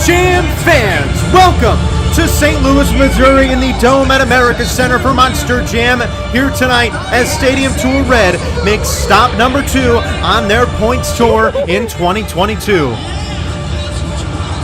Jam fans, welcome to St. Louis, Missouri in the Dome at America Center for Monster Jam here tonight as Stadium Tour Red makes stop number 2 on their points tour in 2022.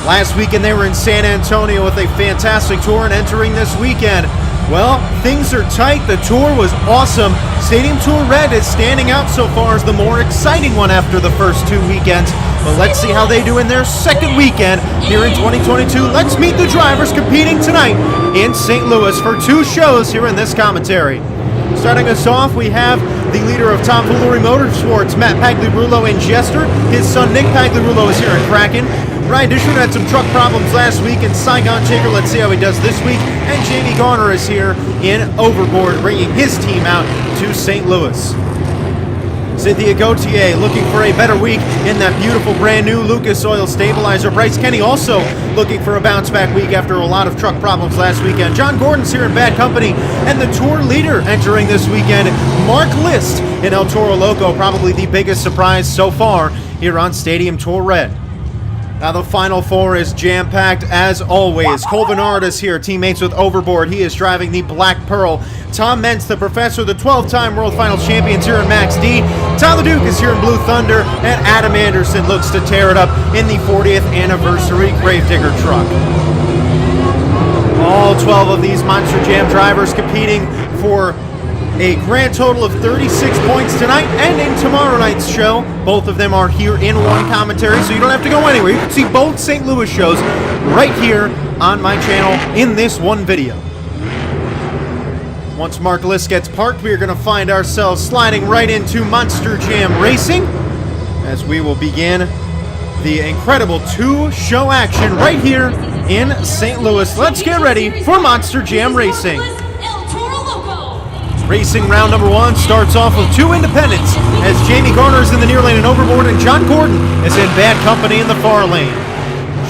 Last weekend they were in San Antonio with a fantastic tour, and entering this weekend, well, things are tight. The tour was awesome. Stadium Tour Red is standing out so far as the more exciting one after the first 2 weekends. But let's see how they do in their second weekend here in 2022. Let's meet the drivers competing tonight in St. Louis for 2 shows here in this commentary. Starting us off, we have the leader of Tomfoolery Motorsports, Matt Pagliarulo in Jester. His son Nick Pagliarulo is here in Kraken. Ryan Dishman had some truck problems last week in Saigon Shaker. Let's see how he does this week. And Jamie Garner is here in Overboard, bringing his team out to St. Louis. Cynthia Gauthier looking for a better week in that beautiful brand new Lucas Oil stabilizer. Bryce Kenny also looking for a bounce back week after a lot of truck problems last weekend. John Gordon's here in bad company, and the tour leader entering this weekend, Mark List in El Toro Loco, probably the biggest surprise so far here on Stadium Tour Red. Now the final 4 is jam-packed as always. Cole Vennard is here, teammates with Overboard. He is driving the Black Pearl. Tom Mentz, the Professor, the 12-time World Finals champions here in Max D. Tyler Duke is here in Blue Thunder, and Adam Anderson looks to tear it up in the 40th anniversary Gravedigger truck. All 12 of these Monster Jam drivers competing for a grand total of 36 points tonight and in tomorrow night's show. Both of them are here in one commentary, so you don't have to go anywhere. You can see both St. Louis shows right here on my channel in this one video. Once Mark List gets parked, we are going to find ourselves sliding right into Monster Jam Racing as we will begin the incredible 2-show action right here in St. Louis. Let's get ready for Monster Jam Racing. Racing round number 1 starts off with 2 independents as Jamie Garner is in the near lane and Overboard, and John Gordon is in bad company in the far lane.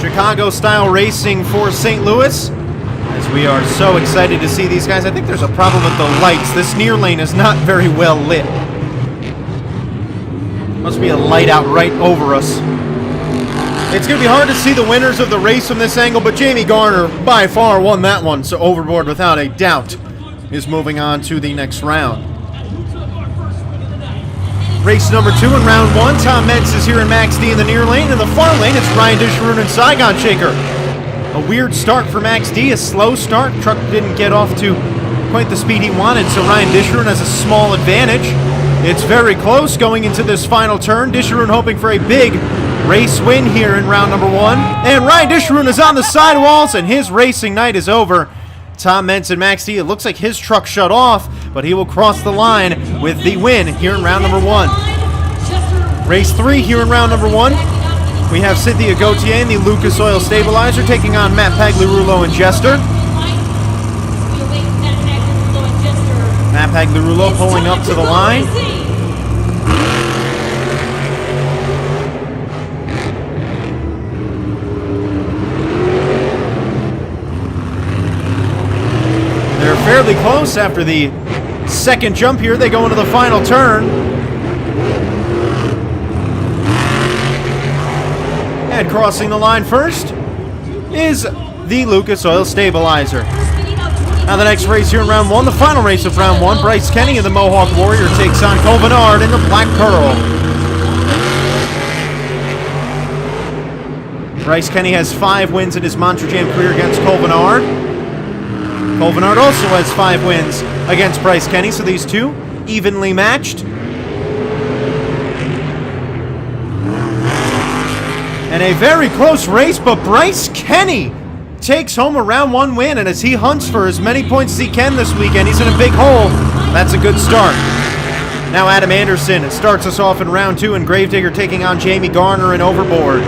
Chicago-style racing for St. Louis as we are so excited to see these guys. I think there's a problem with the lights. This near lane is not very well lit. Must be a light out right over us. It's going to be hard to see the winners of the race from this angle, but Jamie Garner by far won that one, so Overboard without a doubt is moving on to the next round. Race number 2 in round 1. Tom Mentz is here in Max D in the near lane. In the far lane, it's Ryan Dishman and Saigon Shaker. A weird start for Max D, a slow start. Truck didn't get off to quite the speed he wanted, so Ryan Dishman has a small advantage. It's very close going into this final turn. Dishman hoping for a big race win here in round number 1. And Ryan Dishman is on the sidewalls, and his racing night is over. Tom Mentz and Max D, it looks like his truck shut off, but he will cross the line with the win here in round number 1. Race 3 here in round number 1. We have Cynthia Gauthier in the Lucas Oil Stabilizer taking on Matt Pagliarulo and Jester. Matt Pagliarulo pulling up to the line. Fairly close after the second jump here. They go into the final turn. And crossing the line first is the Lucas Oil Stabilizer. Now the next race here in round 1, the final race of round 1, Bryce Kenny in the Mohawk Warrior takes on Cole Vennard in the Black Pearl. Bryce Kenny has 5 wins in his Monster Jam career against Cole Vennard. Cole Vennard also has 5 wins against Bryce Kenny, so these two evenly matched. And a very close race, but Bryce Kenny takes home a round 1 win, and as he hunts for as many points as he can this weekend, he's in a big hole. That's a good start. Now Adam Anderson starts us off in round 2, and Gravedigger taking on Jamie Garner and Overboard.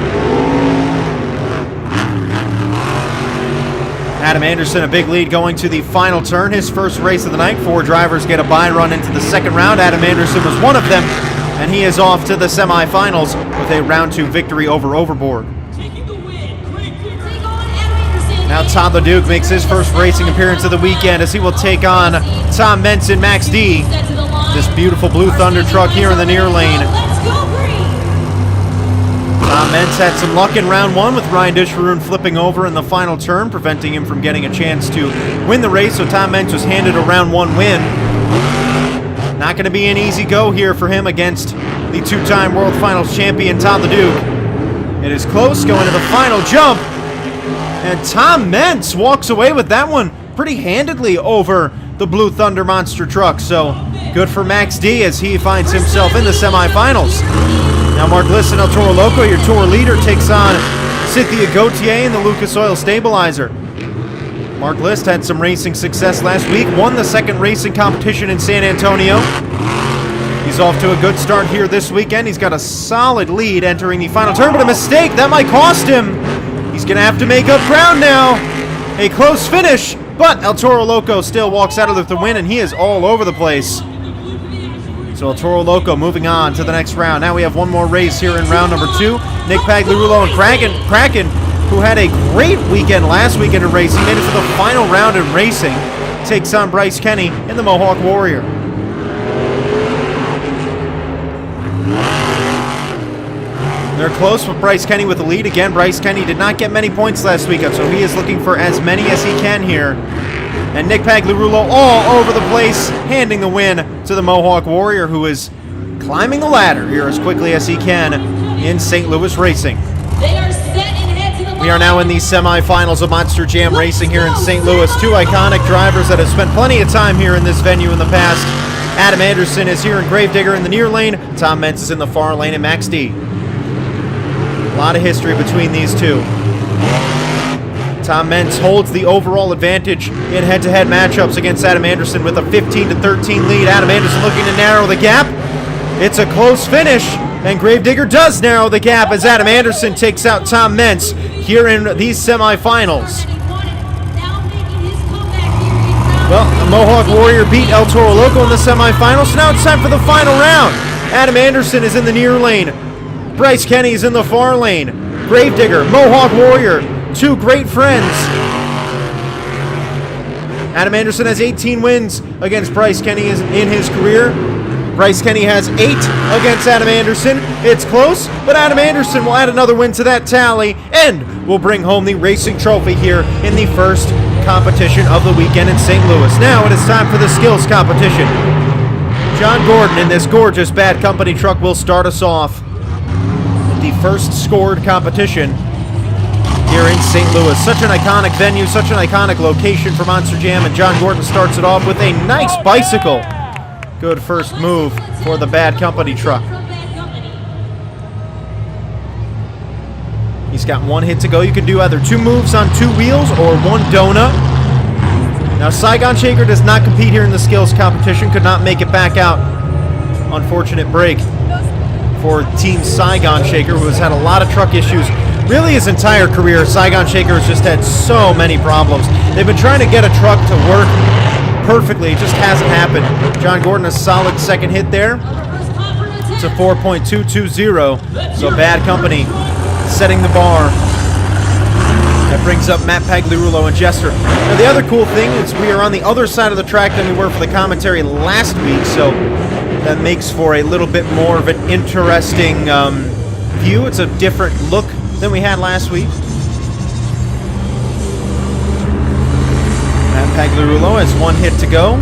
Adam Anderson, a big lead going to the final turn. His first race of the night. 4 drivers get a bye run into the second round. Adam Anderson was one of them, and he is off to the semifinals with a round 2 victory over Overboard. Now Tyler Duke makes his first racing appearance of the weekend as he will take on Tom Mentz and Max D. This beautiful Blue Thunder truck here in the near lane. Tom Meents had some luck in round one with Ryan Dishvaroon flipping over in the final turn, preventing him from getting a chance to win the race, so Tom Meents was handed a round one win. Not going to be an easy go here for him against the two-time World Finals champion, Todd LeDuc. It is close, going to the final jump, and Tom Meents walks away with that one pretty handedly over the Blue Thunder monster truck, so good for Max D as he finds himself in the semifinals. Now Mark Liss and El Toro Loco, your tour leader, takes on Cynthia Gauthier in the Lucas Oil Stabilizer. Mark Liss had some racing success last week, won the second racing competition in San Antonio. He's off to a good start here this weekend. He's got a solid lead entering the final turn, but a mistake, that might cost him. He's gonna have to make up ground now. A close finish, but El Toro Loco still walks out of it with the win, and he is all over the place. So El Toro Loco moving on to the next round. Now we have one more race here in round number 2. Nick Pagliarulo and Kraken, who had a great weekend last weekend in racing, made it to the final round in racing, takes on Bryce Kenny in the Mohawk Warrior. They're close with Bryce Kenny with the lead. Again, Bryce Kenny did not get many points last weekend, so he is looking for as many as he can here. And Nick Pagliarulo all over the place, handing the win to the Mohawk Warrior, who is climbing the ladder here as quickly as he can in St. Louis racing. We are now in the semifinals of Monster Jam Racing here in St. Louis. Two iconic drivers that have spent plenty of time here in this venue in the past. Adam Anderson is here in Gravedigger in the near lane. Tom Meents is in the far lane, and Max D. A lot of history between these two. Tom Meents holds the overall advantage in head-to-head matchups against Adam Anderson with a 15-13 lead. Adam Anderson looking to narrow the gap. It's a close finish, and Gravedigger does narrow the gap as Adam Anderson takes out Tom Meents here in these semifinals. Well, the Mohawk Warrior beat El Toro Loco in the semifinals, so now it's time for the final round. Adam Anderson is in the near lane. Bryce Kenny is in the far lane. Gravedigger, Mohawk Warrior, two great friends. Adam Anderson has 18 wins against Bryce Kenny in his career. Bryce Kenny has 8 against Adam Anderson. It's close, but Adam Anderson will add another win to that tally and will bring home the racing trophy here in the first competition of the weekend in St. Louis. Now it is time for the skills competition. John Gordon in this gorgeous Bad Company truck will start us off. The first scored competition here in St. Louis. Such an iconic venue, such an iconic location for Monster Jam, and John Gordon starts it off with a nice bicycle. Good first move for the Bad Company truck. He's got one hit to go. You can do either 2 moves on 2 wheels or 1 donut. Now Saigon Shaker does not compete here in the skills competition, could not make it back out. Unfortunate break for Team Saigon Shaker, who has had a lot of truck issues really his entire career. Saigon Shaker has just had so many problems. They've been trying to get a truck to work perfectly. It just hasn't happened. John Gordon, a solid second hit there. It's a 4.220, so Bad Company setting the bar. That brings up Matt Pagliarulo and Jester. Now the other cool thing is we are on the other side of the track than we were for the commentary last week, so that makes for a little bit more of an interesting view. It's a different look than we had last week. Matt Pagliarulo has 1 hit to go.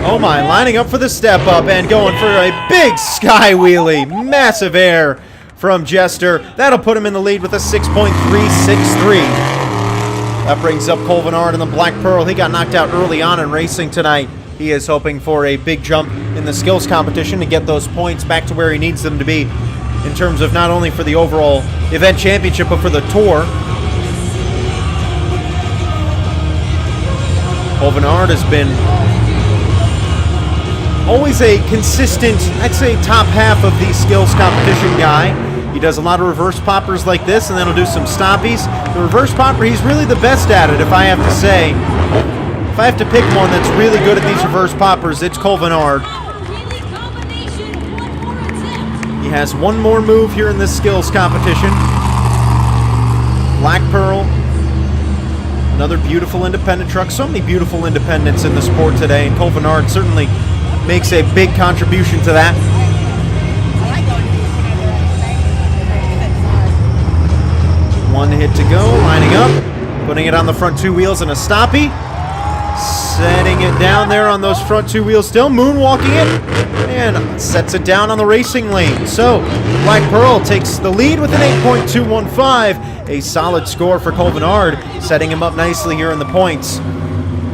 Oh my, lining up for the step up and going for a big sky wheelie. Massive air from Jester. That'll put him in the lead with a 6.363. That brings up Cole Vennard in the Black Pearl. He got knocked out early on in racing tonight. He is hoping for a big jump in the skills competition to get those points back to where he needs them to be in terms of not only for the overall event championship, but for the tour. Cole Vennard has been always a consistent, I'd say top half of the skills competition guy. He does a lot of reverse poppers like this, and then he'll do some stoppies. The reverse popper, he's really the best at it, if I have to say. If I have to pick one that's really good at these reverse poppers, it's Cole Vennard. He has 1 more move here in this skills competition. Black Pearl. Another beautiful independent truck. So many beautiful independents in the sport today, and Cole Vennard certainly makes a big contribution to that. One hit to go, lining up, putting it on the front 2 wheels in a stoppie. Setting it down there on those front 2 wheels still, moonwalking it, and sets it down on the racing lane. So, Black Pearl takes the lead with an 8.215, a solid score for Cole Vennard, setting him up nicely here in the points.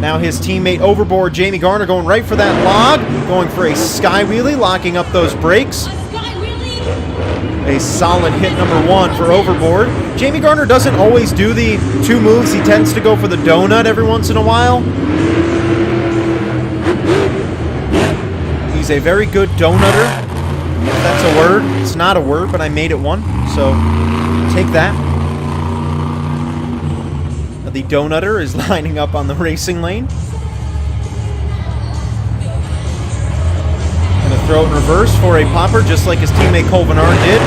Now his teammate Overboard, Jamie Garner, going right for that log, going for a sky wheelie, locking up those brakes. A solid hit number 1 for Overboard. Jamie Garner doesn't always do the 2 moves. He tends to go for the donut every once in a while. He's a very good donutter, if that's a word. It's not a word, but I made it one, so take that. The donutter is lining up on the racing lane. Gonna throw it in reverse for a popper, just like his teammate Cole Vennard did.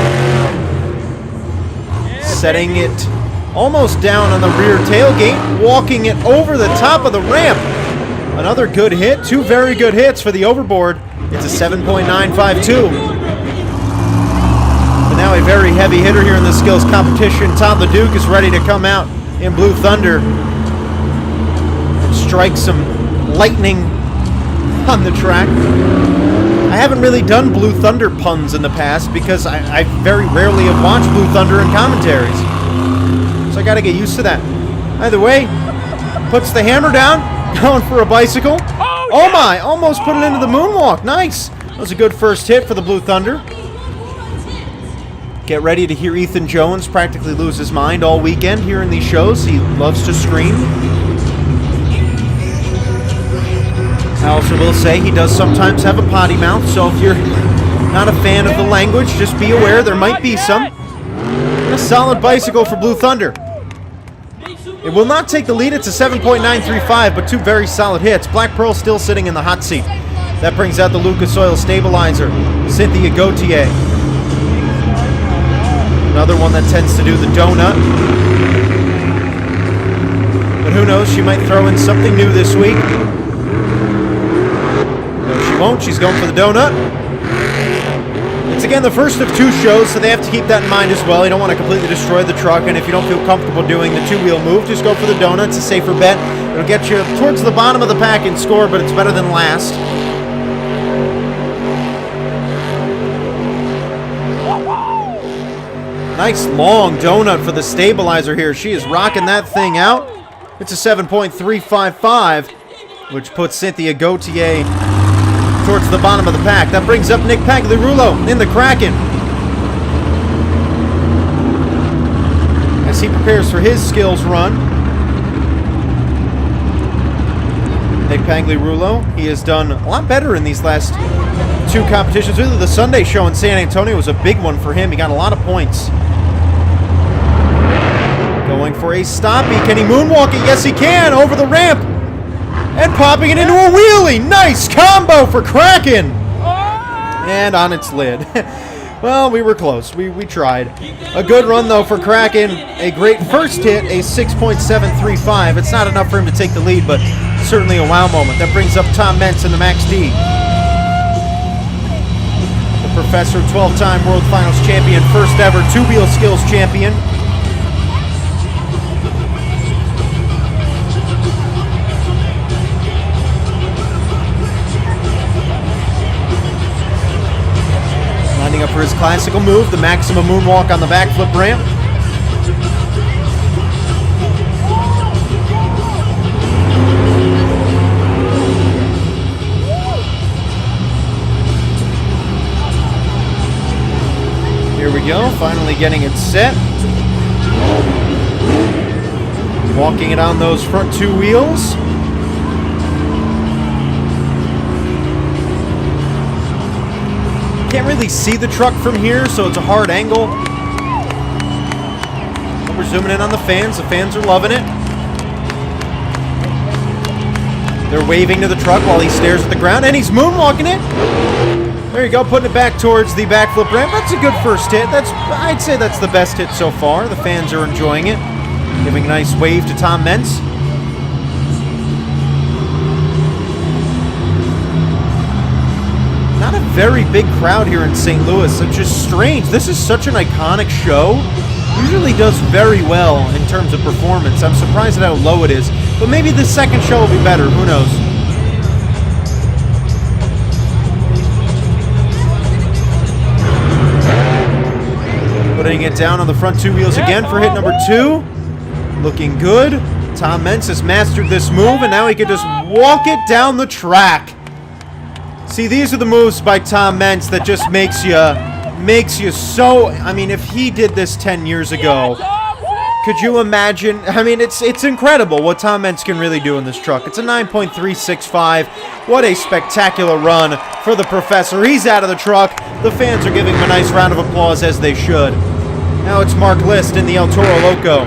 Setting it almost down on the rear tailgate, walking it over the top of the ramp. Another good hit, 2 very good hits for the Overboard. It's a 7.952. But now a very heavy hitter here in the skills competition. Todd LeDuc is ready to come out in Blue Thunder and strike some lightning on the track. I haven't really done Blue Thunder puns in the past because I very rarely have watched Blue Thunder in commentaries. So I got to get used to that. Either way, puts the hammer down, going for a bicycle. Oh my, almost put it into the moonwalk. Nice. That was a good first hit for the Blue Thunder. Get ready to hear Ethan Jones practically lose his mind all weekend here in these shows. He loves to scream. I also will say he does sometimes have a potty mouth, so if you're not a fan of the language, just be aware there might be some. A solid bicycle for Blue Thunder. It will not take the lead. It's a 7.935, but 2 very solid hits. Black Pearl still sitting in the hot seat. That brings out the Lucas Oil stabilizer, Cynthia Gauthier. Another one that tends to do the donut. But who knows, she might throw in something new this week. No, she won't. She's going for the donut. It's again the first of 2 shows, so they have to keep that in mind as well. You don't want to completely destroy the truck, and if you don't feel comfortable doing the 2-wheel move, just go for the donut. It's a safer bet. It'll get you towards the bottom of the pack in score, but it's better than last. Nice long donut for the stabilizer here. She is rocking that thing out. It's a 7.355, which puts Cynthia Gauthier towards the bottom of the pack. That brings up Nick Pagliarulo in the Kraken, as he prepares for his skills run. Nick Pagliarulo, he has done a lot better in these last 2 competitions. Really, the Sunday show in San Antonio was a big one for him. He got a lot of points. Going for a stoppie. Can he moonwalk it? Yes, he can. Over the ramp. And popping it into a wheelie. Nice combo for Kraken. And on its lid. Well, we were close. We tried. A good run, though, for Kraken. A great first hit, a 6.735. It's not enough for him to take the lead, but certainly a wow moment. That brings up Tom Mentz in the Max D. The Professor, 12-time World Finals champion, first ever 2-wheel skills champion. Up for his classical move, the maximum moonwalk on the backflip ramp. Here we go, finally getting it set. Walking it on those front 2 wheels. Can't really see the truck from here, so it's a hard angle. But we're zooming in on the fans. The fans are loving it. They're waving to the truck while he stares at the ground, and he's moonwalking it. There you go, putting it back towards the backflip ramp. That's a good first hit. I'd say that's the best hit so far. The fans are enjoying it. Giving a nice wave to Tom Mentz. very big crowd here in St. Louis. It's just strange. This is such an iconic show. Usually does very well in terms of performance. I'm surprised at how low it is. But maybe the second show will be better. Who knows? Putting it down on the front two wheels again for hit number 2. Looking good. Tom Meents has mastered this move, and now he can just walk it down the track. See, these are the moves by Tom Meents that just makes you so... I mean, if he did this 10 years ago, could you imagine? I mean, it's incredible what Tom Meents can really do in this truck. It's a 9.365. What a spectacular run for the Professor. He's out of the truck. The fans are giving him a nice round of applause, as they should. Now it's Mark List in the El Toro Loco.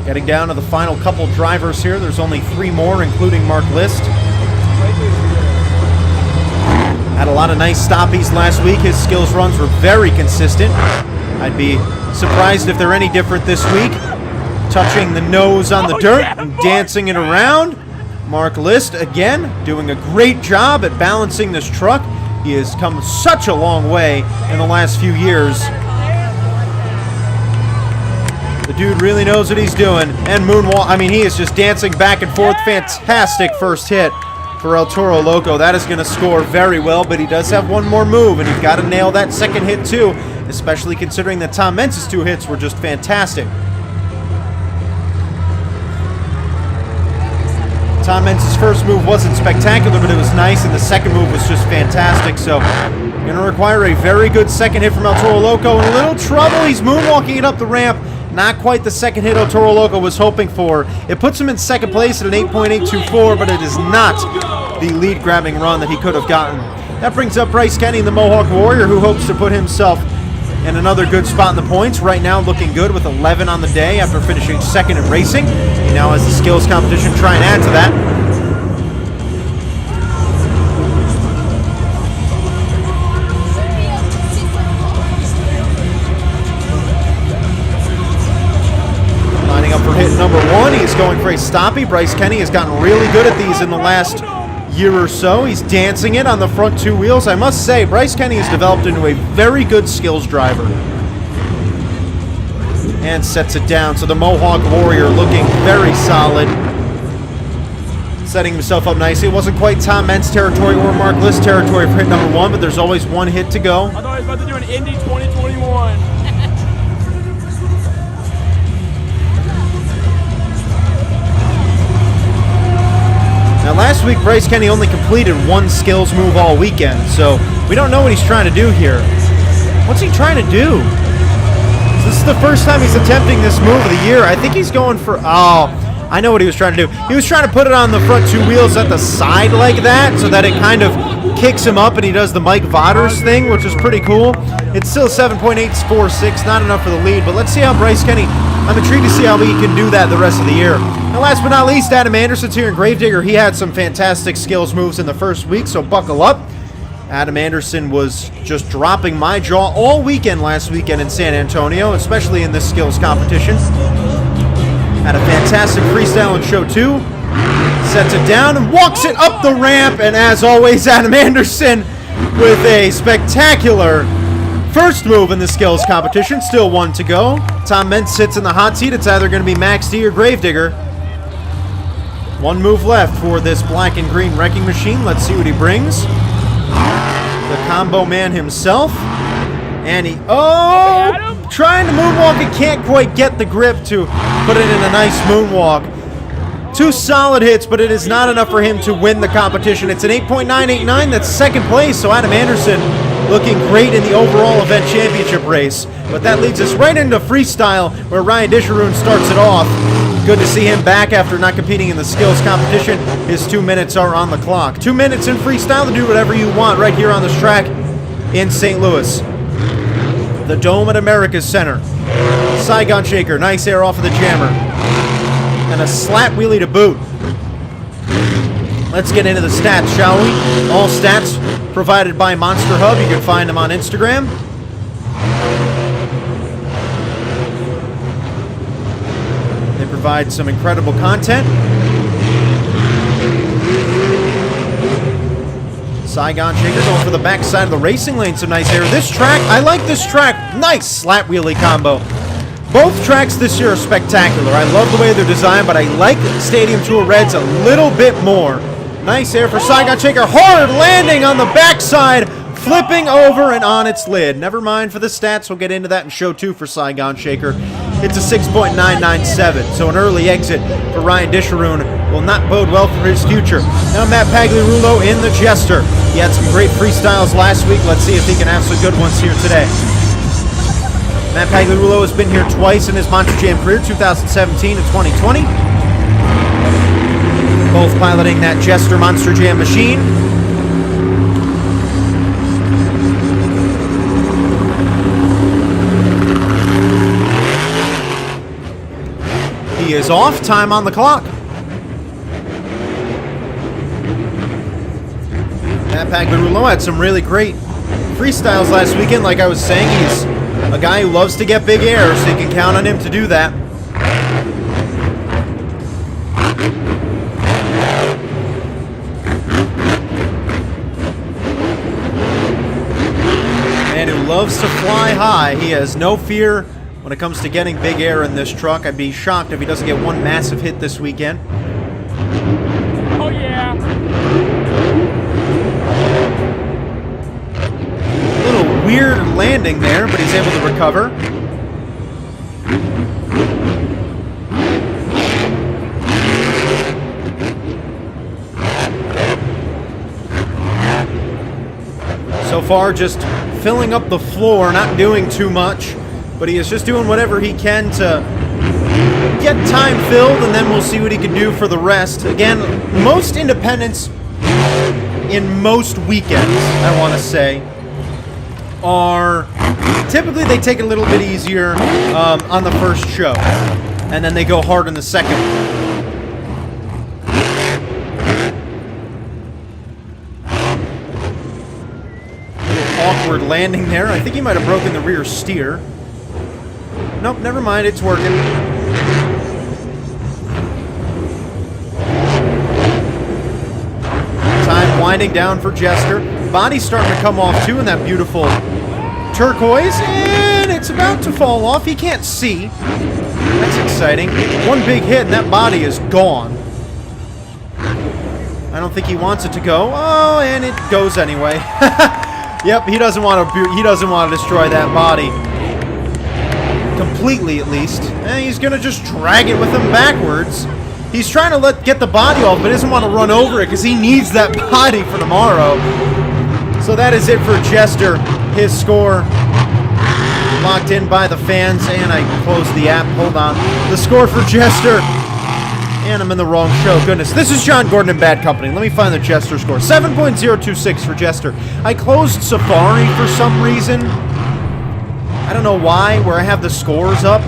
Getting down to the final couple drivers here. There's only 3 more, including Mark List. Had a lot of nice stoppies last week. His skills runs were very consistent. I'd be surprised if they're any different this week. Touching the nose on the dirt and dancing it around. Mark List, again, doing a great job at balancing this truck. He has come such a long way in the last few years. The dude really knows what he's doing. And moonwalk, I mean, he is just dancing back and forth. Fantastic first hit for El Toro Loco. That is going to score very well, but he does have one more move, and you've got to nail that second hit too, especially considering that Tom Meents' 2 hits were just fantastic. Tom Meents' first move wasn't spectacular, but it was nice, and the second move was just fantastic, so going to require a very good second hit from El Toro Loco. In a little trouble. He's moonwalking it up the ramp. Not quite the second hit El Toro Loco was hoping for. It puts him in second place at an 8.824, but it is not the lead-grabbing run that he could have gotten. That brings up Bryce Kenny, the Mohawk Warrior, who hopes to put himself in another good spot in the points. Right now looking good with 11 on the day after finishing second in racing. He now has the skills competition to try and add to that. For hit number 1, he's going for a stoppie. Bryce Kenny has gotten really good at these in the last year or so. He's dancing it on the front 2 wheels. I must say, Bryce Kenny has developed into a very good skills driver. And sets it down. So the Mohawk Warrior looking very solid. Setting himself up nicely. It wasn't quite Tom Meents' territory or Mark List territory for hit number 1, but there's always one hit to go. I thought I was about to do an Indy 2021. Now, last week, Bryce Kenny only completed 1 skills move all weekend, so we don't know what he's trying to do here. What's he trying to do? This is the first time he's attempting this move of the year. I think he's going for... Oh, I know what he was trying to do. He was trying to put it on the front 2 wheels at the side like that, so that it kind of kicks him up, and he does the Mike Vauders thing, which is pretty cool. It's still 7.846, not enough for the lead, but let's see how Bryce Kenny... I'm intrigued to see how he can do that the rest of the year. And last but not least, Adam Anderson's here in Gravedigger. He had some fantastic skills moves in the first week, so buckle up. Adam Anderson was just dropping my jaw all weekend last weekend in San Antonio, especially in this skills competition. Had a fantastic freestyle in show 2. Sets it down and walks it up the ramp. And as always, Adam Anderson with a spectacular first move in the skills competition. Still 1 to go. Tom Meents sits in the hot seat. It's either going to be Max D or Gravedigger. 1 move left for this black and green wrecking machine. Let's see what he brings. The combo man himself. And he... Oh! Trying to moonwalk and can't quite get the grip to put it in a nice moonwalk. 2 solid hits, but it is not enough for him to win the competition. It's an 8.989. That's second place, so Adam Anderson looking great in the overall event championship race. But that leads us right into freestyle, where Ryan Disharoon starts it off. Good to see him back after not competing in the skills competition. His 2 minutes are on the clock. 2 minutes in freestyle to do whatever you want right here on this track in St. Louis. The Dome at America's Center. Saigon Shaker, nice air off of the jammer. And a slap wheelie to boot. Let's get into the stats, shall we? All stats provided by Monster Hub. You can find them on Instagram. They provide some incredible Saigon Shaker going for the backside of the racing lane. Some nice air. This track, I like this track. Nice slap wheelie combo. Both tracks this year are spectacular. I love the way they're designed, but I like Stadium Tour Reds a little bit more. Nice air for Saigon Shaker. Hard landing on the backside. Flipping over and on its lid. Never mind for the stats. We'll get into that in show 2 for Saigon Shaker. It's a 6.997, so an early exit for Ryan Disharoon will not bode well for his future. Now Matt Pagliarulo in the Jester. He had some great freestyles last week. Let's see if he can have some good ones here today. Matt Pagliarulo has been here twice in his Monster Jam career, 2017 and 2020. Both piloting that Jester Monster Jam machine. He is off, time on the clock. Matt Pagliarulo had some really great freestyles last weekend. Like I was saying, he's a guy who loves to get big air, so you can count on him to do that. Man who loves to fly high. He has no fear when it comes to getting big air in this truck. I'd be shocked if he doesn't get one massive hit this weekend. Oh, yeah. A little weird landing there, but he's able to recover. So far, just filling up the floor, not doing too much. But he is just doing whatever he can to get time filled, and then we'll see what he can do for the rest. Again, most independents in most weekends, I want to say, are typically they take it a little bit easier on the first show, and then they go hard in the second. Awkward landing there. I think he might have broken the rear steer. Nope, never mind, it's working. Time winding down for Jester. Body's starting to come off too in that beautiful turquoise, and it's about to fall off. He can't see. That's exciting. One big hit and that body is gone. I don't think he wants it to go. Oh, and it goes anyway. Yep, he doesn't want to destroy that body. Completely, at least. And he's going to just drag it with him backwards. He's trying to get the body off, but doesn't want to run over it because he needs that body for tomorrow. So that is it for Jester. His score locked in by the fans, and I closed the app. Hold on. The score for Jester. And I'm in the wrong show. Goodness. This is John Gordon and Bad Company. Let me find the Jester score. 7.026 for Jester. I closed Safari for some reason. I don't know why, where I have the scores up,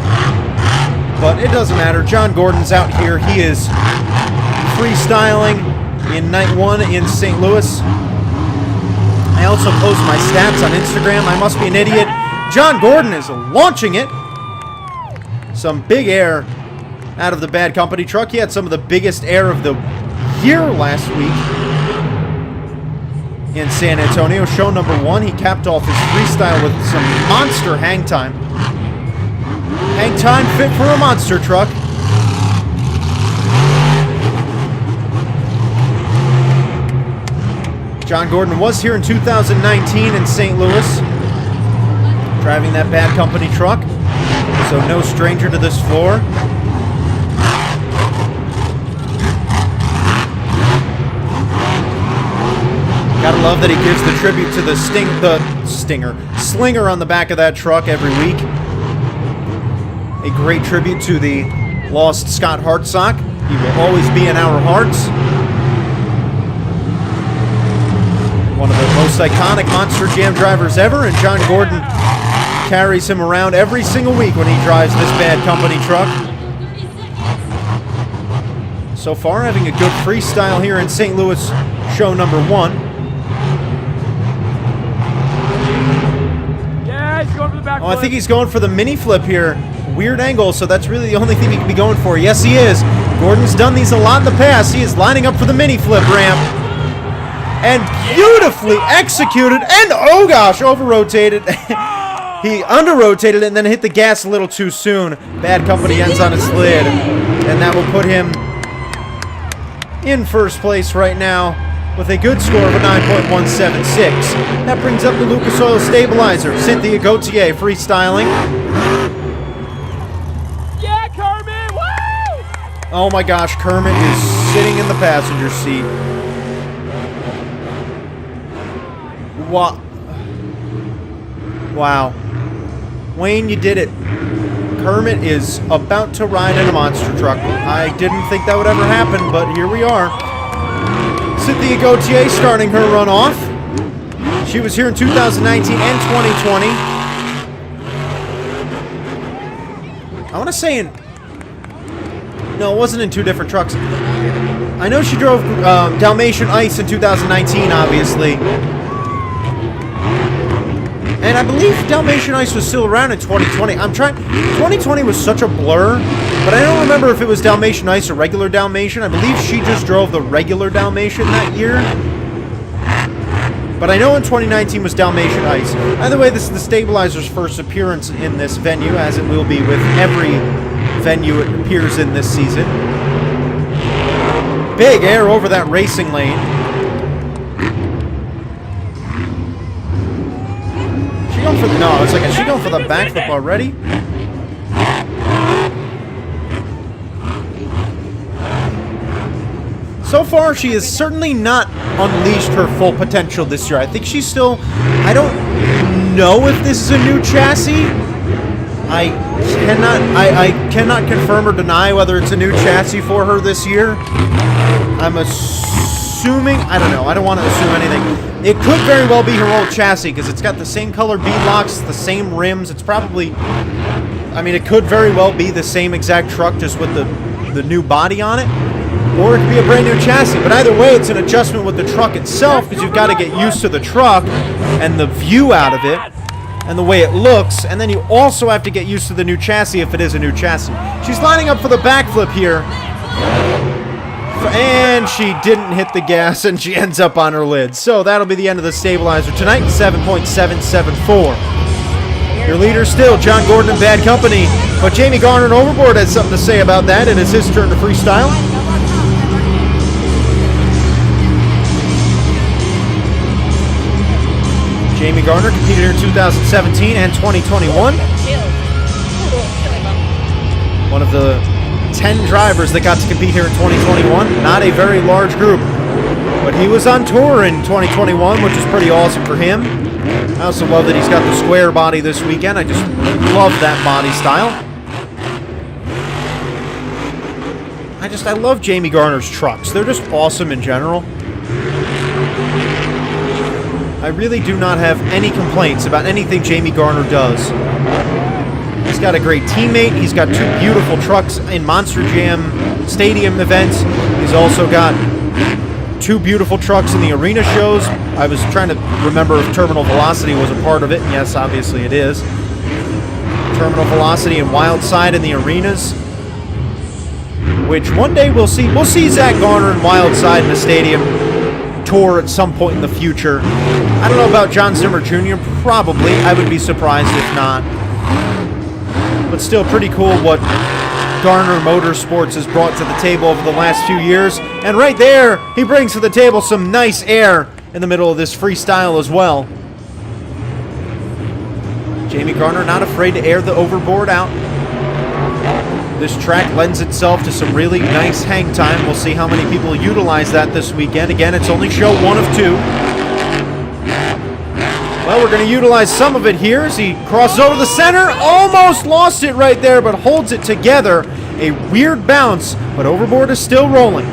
but it doesn't matter. John Gordon's out here. He is freestyling in night 1 in St. Louis. I also post my stats on Instagram. I must be an idiot. John Gordon is launching it. Some big air out of the Bad Company truck. He had some of the biggest air of the year last week in San Antonio. Show number 1, he capped off his freestyle with some monster hang time. Hang time fit for a monster truck. John Gordon was here in 2019 in St. Louis, driving that Bad Company truck, so no stranger to this floor. Gotta love that he gives the tribute to the slinger on the back of that truck every week. A great tribute to the lost Scott Hartsock. He will always be in our hearts. One of the most iconic Monster Jam drivers ever, and John Gordon carries him around every single week when he drives this Bad Company truck. So far, having a good freestyle here in St. Louis, show number 1. Oh, I think he's going for the mini flip here. Weird angle, so that's really the only thing he can be going for. Yes, he is. Gordon's done these a lot in the past. He is lining up for the mini flip ramp. and beautifully executed, and oh gosh, over-rotated. He under-rotated and then hit the gas a little too soon. Bad Company ends on its lid, and that will put him in first place right now with a good score of a 9.176. That brings up the Lucas Oil Stabilizer. Cynthia Gauthier freestyling. Yeah, Kermit! Woo! Oh my gosh, Kermit is sitting in the passenger seat. Wow. Wayne, you did it. Kermit is about to ride in a monster truck. I didn't think that would ever happen, but here we are. Cynthia Gauthier starting her run off. She was here in 2019 and 2020. I want to say no, it wasn't in two different trucks. I know she drove Dalmatian Ice in 2019, obviously. And I believe Dalmatian Ice was still around in 2020. 2020 was such a blur, but I don't remember if it was Dalmatian Ice or regular Dalmatian. I believe she just drove the regular Dalmatian that year. But I know in 2019 was Dalmatian Ice. Either way, this is the Stabilizer's first appearance in this venue, as it will be with every venue it appears in this season. Big air over that racing lane. No, I was like, is she going for the backflip already? So far, she has certainly not unleashed her full potential this year. I think she's still... I don't know if this is a new chassis. I cannot confirm or deny whether it's a new chassis for her this year. I'm assuming... I don't know. I don't want to assume anything. It could very well be her old chassis, because it's got the same color beadlocks, the same rims. It's probably... I mean, it could very well be the same exact truck, just with the new body on it. Or it could be a brand new chassis. But either way, it's an adjustment with the truck itself, because you've got to get used to the truck and the view out of it and the way it looks. And then you also have to get used to the new chassis if it is a new chassis. She's lining up for the backflip here. And she didn't hit the gas, and she ends up on her lid. So that'll be the end of the Stabilizer tonight, 7.774. Your leader still, John Gordon and Bad Company. But Jamie Garner and Overboard had something to say about that, and it's his turn to freestyle. Jamie Garner competed here in 2017 and 2021. One of the 10 drivers that got to compete here in 2021. Not a very large group, but he was on tour in 2021, which is pretty awesome for him. I also love that he's got the square body this weekend. I just love that body style. I love Jamie Garner's trucks. They're just awesome in general. I really do not have any complaints about anything Jamie Garner does. He's got a great teammate. He's got two beautiful trucks in Monster Jam stadium events. He's also got two beautiful trucks in the arena shows. I was trying to remember if Terminal Velocity was a part of it. Yes, obviously it is. Terminal Velocity and Wild Side in the arenas, which one day we'll see. We'll see Zach Garner and Wild Side in the stadium tour at some point in the future. I don't know about John Zimmer Jr. Probably. I would be surprised if not. But still pretty cool what Garner Motorsports has brought to the table over the last few years. And right there, he brings to the table some nice air in the middle of this freestyle as well. Jamie Garner not afraid to air the overboard out. This track lends itself to some really nice hang time. We'll see how many people utilize that this weekend. Again, it's only show 1 of 2. Well, we're going to utilize some of it here as he crosses over the center. Almost lost it right there, but holds it together. A weird bounce, but overboard is still rolling.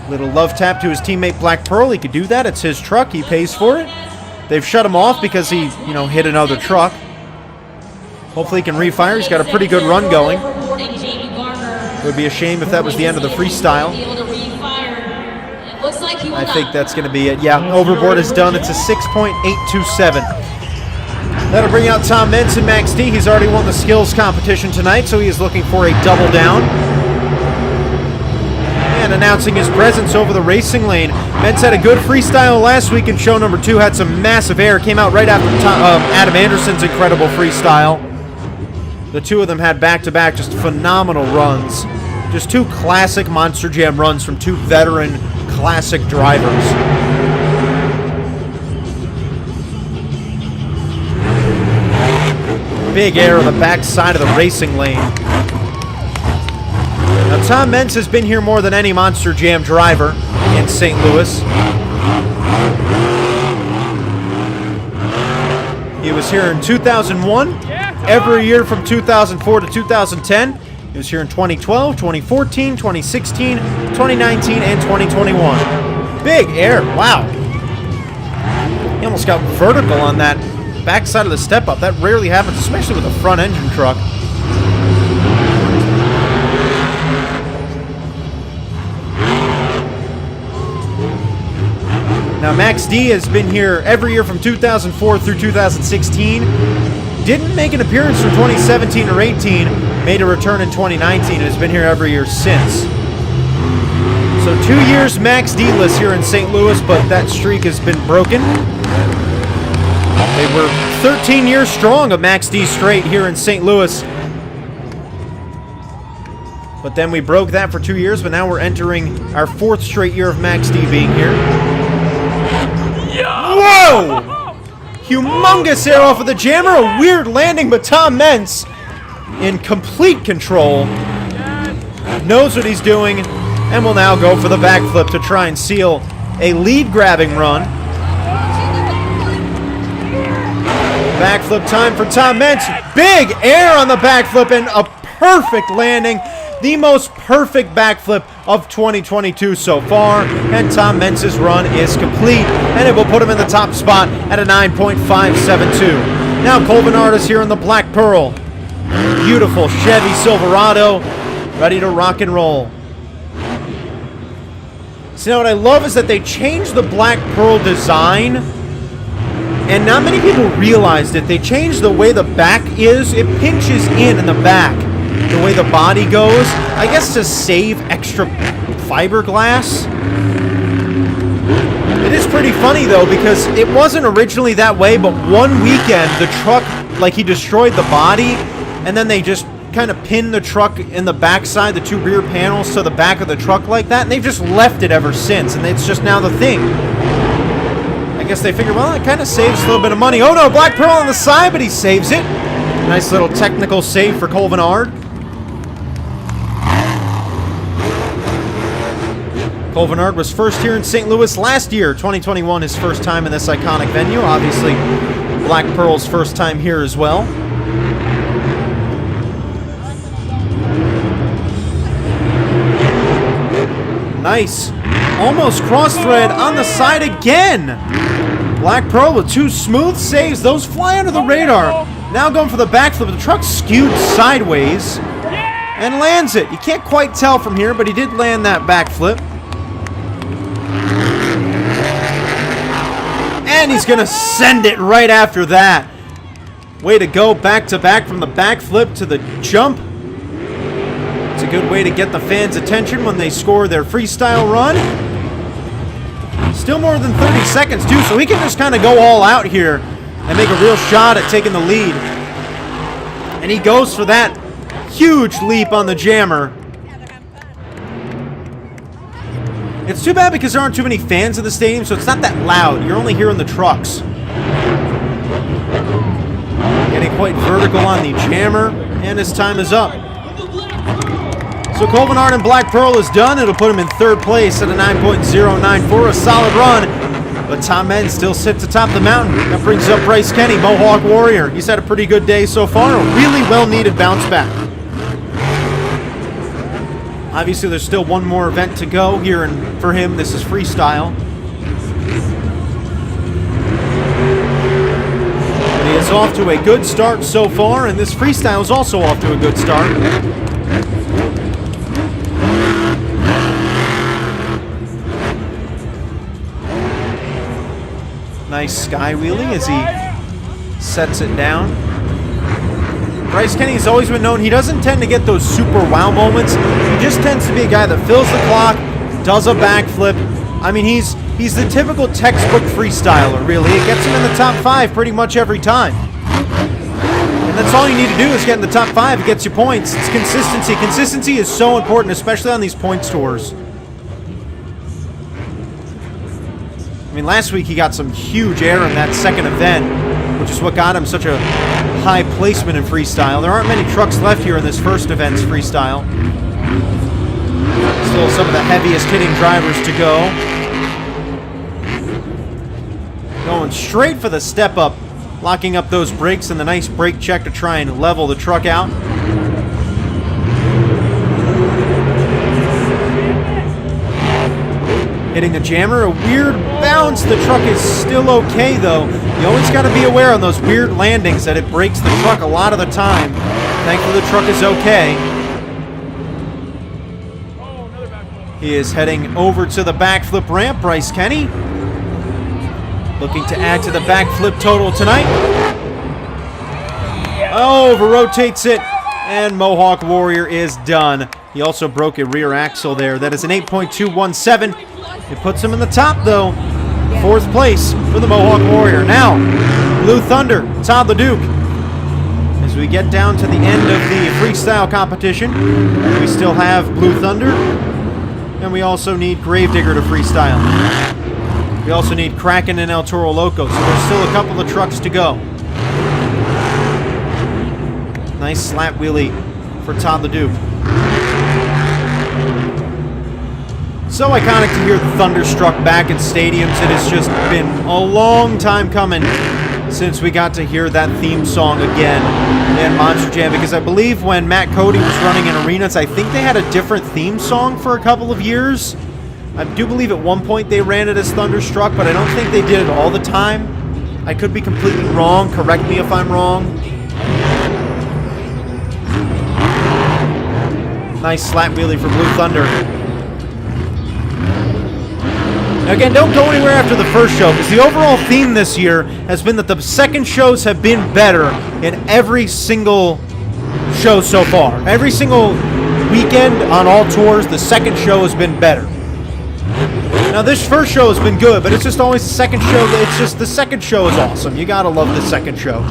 Little love tap to his teammate Black Pearl. He could do that. It's his truck. He pays for it. They've shut him off because he, hit another truck. Hopefully he can refire. He's got a pretty good run going. It would be a shame if that was the end of the freestyle. I think that's going to be it. Yeah, overboard is done. It's a 6.827. That'll bring out Tom Mentz and Max D. He's already won the skills competition tonight, so he is looking for a double down. And again announcing his presence over the racing lane. Mentz had a good freestyle last week in show number 2, had some massive air, came out right after Adam Anderson's incredible freestyle. The two of them had back-to-back just phenomenal runs. Just two classic Monster Jam runs from two veteran classic drivers. Big air on the back side of the racing lane. Now, Tom Mentz has been here more than any Monster Jam driver in St. Louis. He was here in 2001, every year from 2004 to 2010. He was here in 2012, 2014, 2016, 2019, and 2021. Big air, wow. He almost got vertical on that backside of the step-up. That rarely happens, especially with a front-engine truck. Now, Max D has been here every year from 2004 through 2016. Didn't make an appearance from 2017 or 18. Made a return in 2019 and has been here every year since. So 2 years Max D-less here in St. Louis, but that streak has been broken. They were 13 years strong of Max D straight here in St. Louis. But then we broke that for 2 years, but now we're entering our 4th straight year of Max D being here. Whoa! Humongous air off of the jammer. A weird landing, but Tom Mentz, in complete control, knows what he's doing, and will now go for the backflip to try and seal a lead-grabbing run. Backflip time for Tom Mentz. Big air on the backflip and a perfect landing. The most perfect backflip of 2022 so far, and Tom Mentz's run is complete, and it will put him in the top spot at a 9.572. Now Colvin Ard is here in the Black Pearl. Beautiful Chevy Silverado, ready to rock and roll. So now what I love is that they changed the Black Pearl design, and not many people realized it. They changed the way the back is. It pinches in the back. The way the body goes, I guess to save extra fiberglass. It is pretty funny though, because it wasn't originally that way, but one weekend the truck, like, he destroyed the body, and then they just kind of pinned the truck in the backside, the two rear panels to the back of the truck like that, and they've just left it ever since, and it's just now the thing. I guess they figured, well, it kind of saves a little bit of money. Oh no, Black Pearl on the side, but he saves it. Nice little technical save for Colvin Ard. Colvin Ard was first here in St. Louis last year, 2021, his first time in this iconic venue. Obviously, Black Pearl's first time here as well. Nice. Almost cross-thread on the side again. Black Pearl with two smooth saves. Those fly under the radar. Now going for the backflip. The truck skewed sideways and lands it. You can't quite tell from here, but he did land that backflip. And he's going to send it right after that. Way to go, back-to-back from the backflip to the jump. It's a good way to get the fans' attention when they score their freestyle run. Still more than 30 seconds, too, so he can just kind of go all out here and make a real shot at taking the lead. And he goes for that huge leap on the jammer. It's too bad because there aren't too many fans in the stadium, so it's not that loud. You're only hearing the trucks. Getting quite vertical on the jammer, and his time is up. So Colvin Ard and Black Pearl is done. It'll put him in 3rd place at a 9.094, a solid run. But Tom Mentz still sits atop the mountain. That brings up Bryce Kenny, Mohawk Warrior. He's had a pretty good day so far, a really well-needed bounce back. Obviously, there's still one more event to go here, and for him, this is freestyle. But he is off to a good start so far, and this freestyle is also off to a good start. Nice sky wheelie as he sets it down. Bryce Kenny has always been known, he doesn't tend to get those super wow moments. He just tends to be a guy that fills the clock, does a backflip. I mean, he's the typical textbook freestyler, really. It gets him in the top 5 pretty much every time. And that's all you need to do is get in the top 5. It gets you points. It's consistency. Consistency is so important, especially on these points tours. I mean, last week he got some huge air in that second event, which is what got him such a high placement in freestyle. There aren't many trucks left here in this first event's freestyle. Still some of the heaviest hitting drivers to go. Going straight for the step up, locking up those brakes and the nice brake check to try and level the truck out. Hitting the jammer, a weird bounce. The truck is still okay though. You always got to be aware on those weird landings that it breaks the truck a lot of the time. Thankfully the truck is okay. He is heading over to the backflip ramp. Bryce Kenny looking to add to the backflip total tonight. Oh, over-rotates it, and Mohawk Warrior is done. He also broke a rear axle there. That is an 8.217. It puts him in the top, though. 4th place for the Mohawk Warrior. Now, Blue Thunder, Todd LeDuc. As we get down to the end of the freestyle competition, we still have Blue Thunder, and we also need Gravedigger to freestyle. We also need Kraken and El Toro Loco, so there's still a couple of trucks to go. Nice slap wheelie for Todd LeDuc. So iconic to hear the Thunderstruck back in stadiums. It has just been a long time coming since we got to hear that theme song again in Monster Jam, because I believe when Matt Cody was running in arenas, I think they had a different theme song for a couple of years. I do believe at one point they ran it as Thunderstruck, but I don't think they did it all the time. I could be completely wrong. Correct me if I'm wrong. Nice slap wheelie for Blue Thunder. Now again, don't go anywhere after the first show, because the overall theme this year has been that the second shows have been better in every single show so far. Every single weekend on all tours, the second show has been better. Now this first show has been good, but it's just always the second show. It's just the second show is awesome. You gotta love the second show.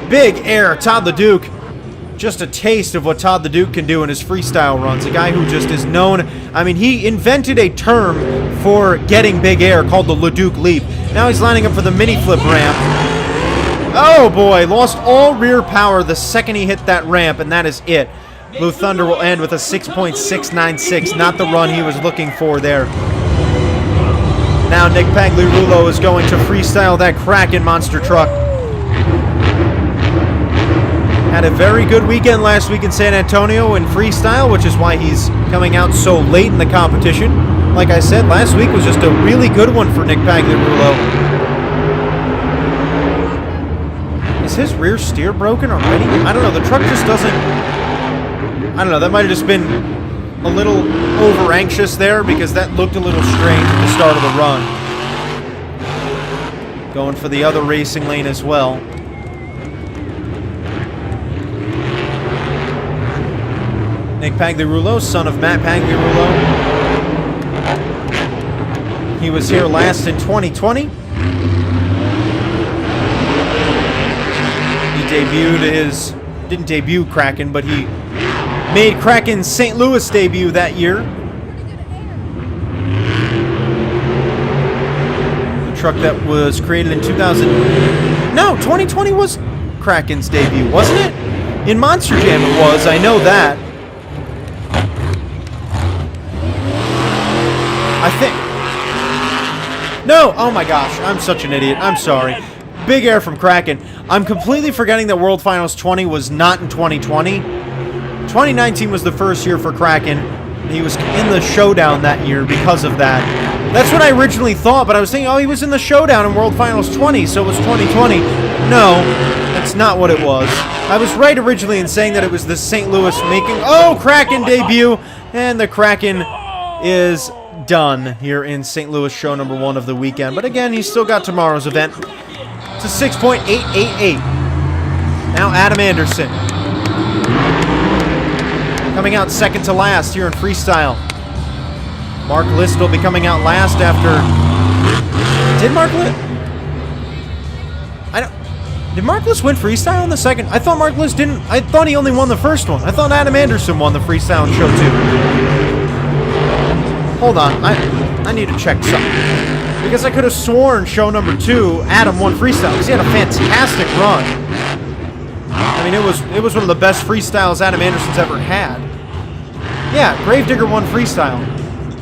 Big air, Todd LeDuc. Just a taste of what Todd LeDuc can do in his freestyle runs. A guy who just is known. I mean, he invented a term for getting big air called the LeDuc leap. Now he's lining up for the mini flip ramp. Oh boy, lost all rear power the second he hit that ramp, and that is it. Blue Thunder will end with a 6.696, not the run he was looking for there. Now Nick Pagliarulo is going to freestyle that Kraken monster truck. Had a very good weekend last week in San Antonio in freestyle, which is why he's coming out so late in the competition. Like I said, last week was just a really good one for Nick Pagliarulo. Is his rear steer broken already? I don't know, the truck just doesn't... I don't know, that might have just been a little over-anxious there, because that looked a little strange at the start of the run. Going for the other racing lane as well. Nick Pagliarulo, son of Matt Pagliarulo. He was here last in 2020. He debuted his... didn't debut Kraken, but he made Kraken's St. Louis debut that year. The truck that was created in 2000... No, 2020 was Kraken's debut, wasn't it? In Monster Jam it was, I know that. I think... No! Oh my gosh, I'm such an idiot. I'm sorry. Big air from Kraken. I'm completely forgetting that World Finals 20 was not in 2020. 2019 was the first year for Kraken. He was in the showdown that year because of that. That's what I originally thought, but I was thinking, oh, he was in the showdown in World Finals 20, so it was 2020. No, that's not what it was. I was right originally in saying that it was the St. Louis making... Oh, Kraken debut! And the Kraken is done here in St. Louis, show number 1 of the weekend. But again, he's still got tomorrow's event. It's a 6.888. Now Adam Anderson. coming out second to last here in freestyle. Mark List will be coming out last after... Did Mark List... Did Mark List win freestyle in the second? I thought Mark List didn't... I thought he only won the first one. I thought Adam Anderson won the freestyle in show 2. Hold on. I need to check something. Because I could have sworn show number 2, Adam won freestyle. Because he had a fantastic run. I mean, it was one of the best freestyles Adam Anderson's ever had. Yeah, Gravedigger won freestyle.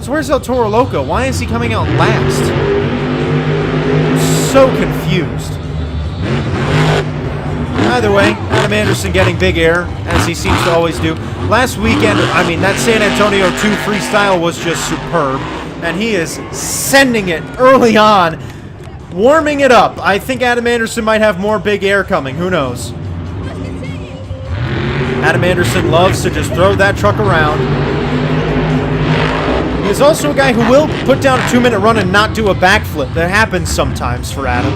So where's El Toro Loco? Why is he coming out last? I'm so confused. Either way, Adam Anderson getting big air, as he seems to always do. Last weekend, I mean, that San Antonio 2 freestyle was just superb. And he is sending it early on, warming it up. I think Adam Anderson might have more big air coming. Who knows? Adam Anderson loves to just throw that truck around. He's also a guy who will put down a 2-minute run and not do a backflip. That happens sometimes for Adam.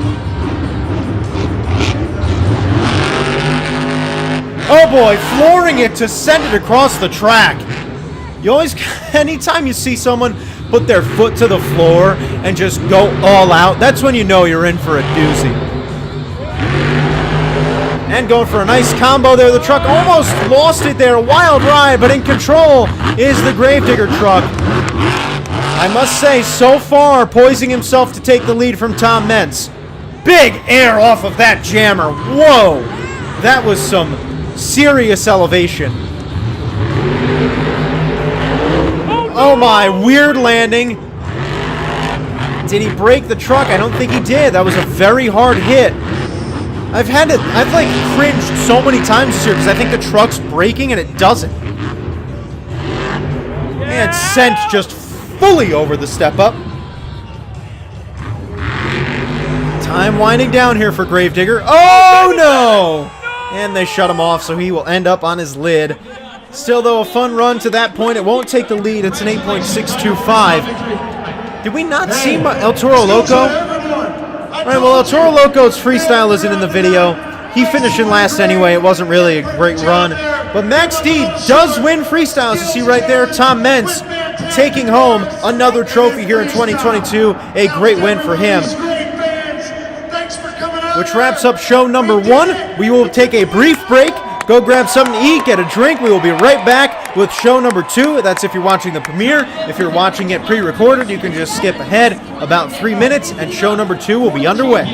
Oh boy, flooring it to send it across the track. You always, anytime you see someone put their foot to the floor and just go all out, that's when you know you're in for a doozy. And going for a nice combo there. The truck almost lost it there. A wild ride, but in control is the Gravedigger truck. I must say, so far, poising himself to take the lead from Tom Mentz. Big air off of that jammer. Whoa! That was some serious elevation. Oh my, weird landing. Did he break the truck? I don't think he did. That was a very hard hit. I've like cringed so many times this year because I think the truck's braking and it doesn't. And sent just fully over the step up. Time winding down here for Gravedigger. Oh no! And they shut him off, so he will end up on his lid. Still, though, a fun run to that point. It won't take the lead. It's an 8.625. Did we not see El Toro Loco? All right, well, El Toro Loco's freestyle isn't in the video. He finished in last anyway. It wasn't really a great run. But Max D does win freestyle, as you see right there. Tom Mentz taking home another trophy here in 2022. A great win for him. Which wraps up show number 1. We will take a brief break, go grab something to eat, get a drink. We will be right back with show number 2. That's if you're watching the premiere. If you're watching it pre-recorded, you can just skip ahead about 3 minutes, and show number 2 will be underway.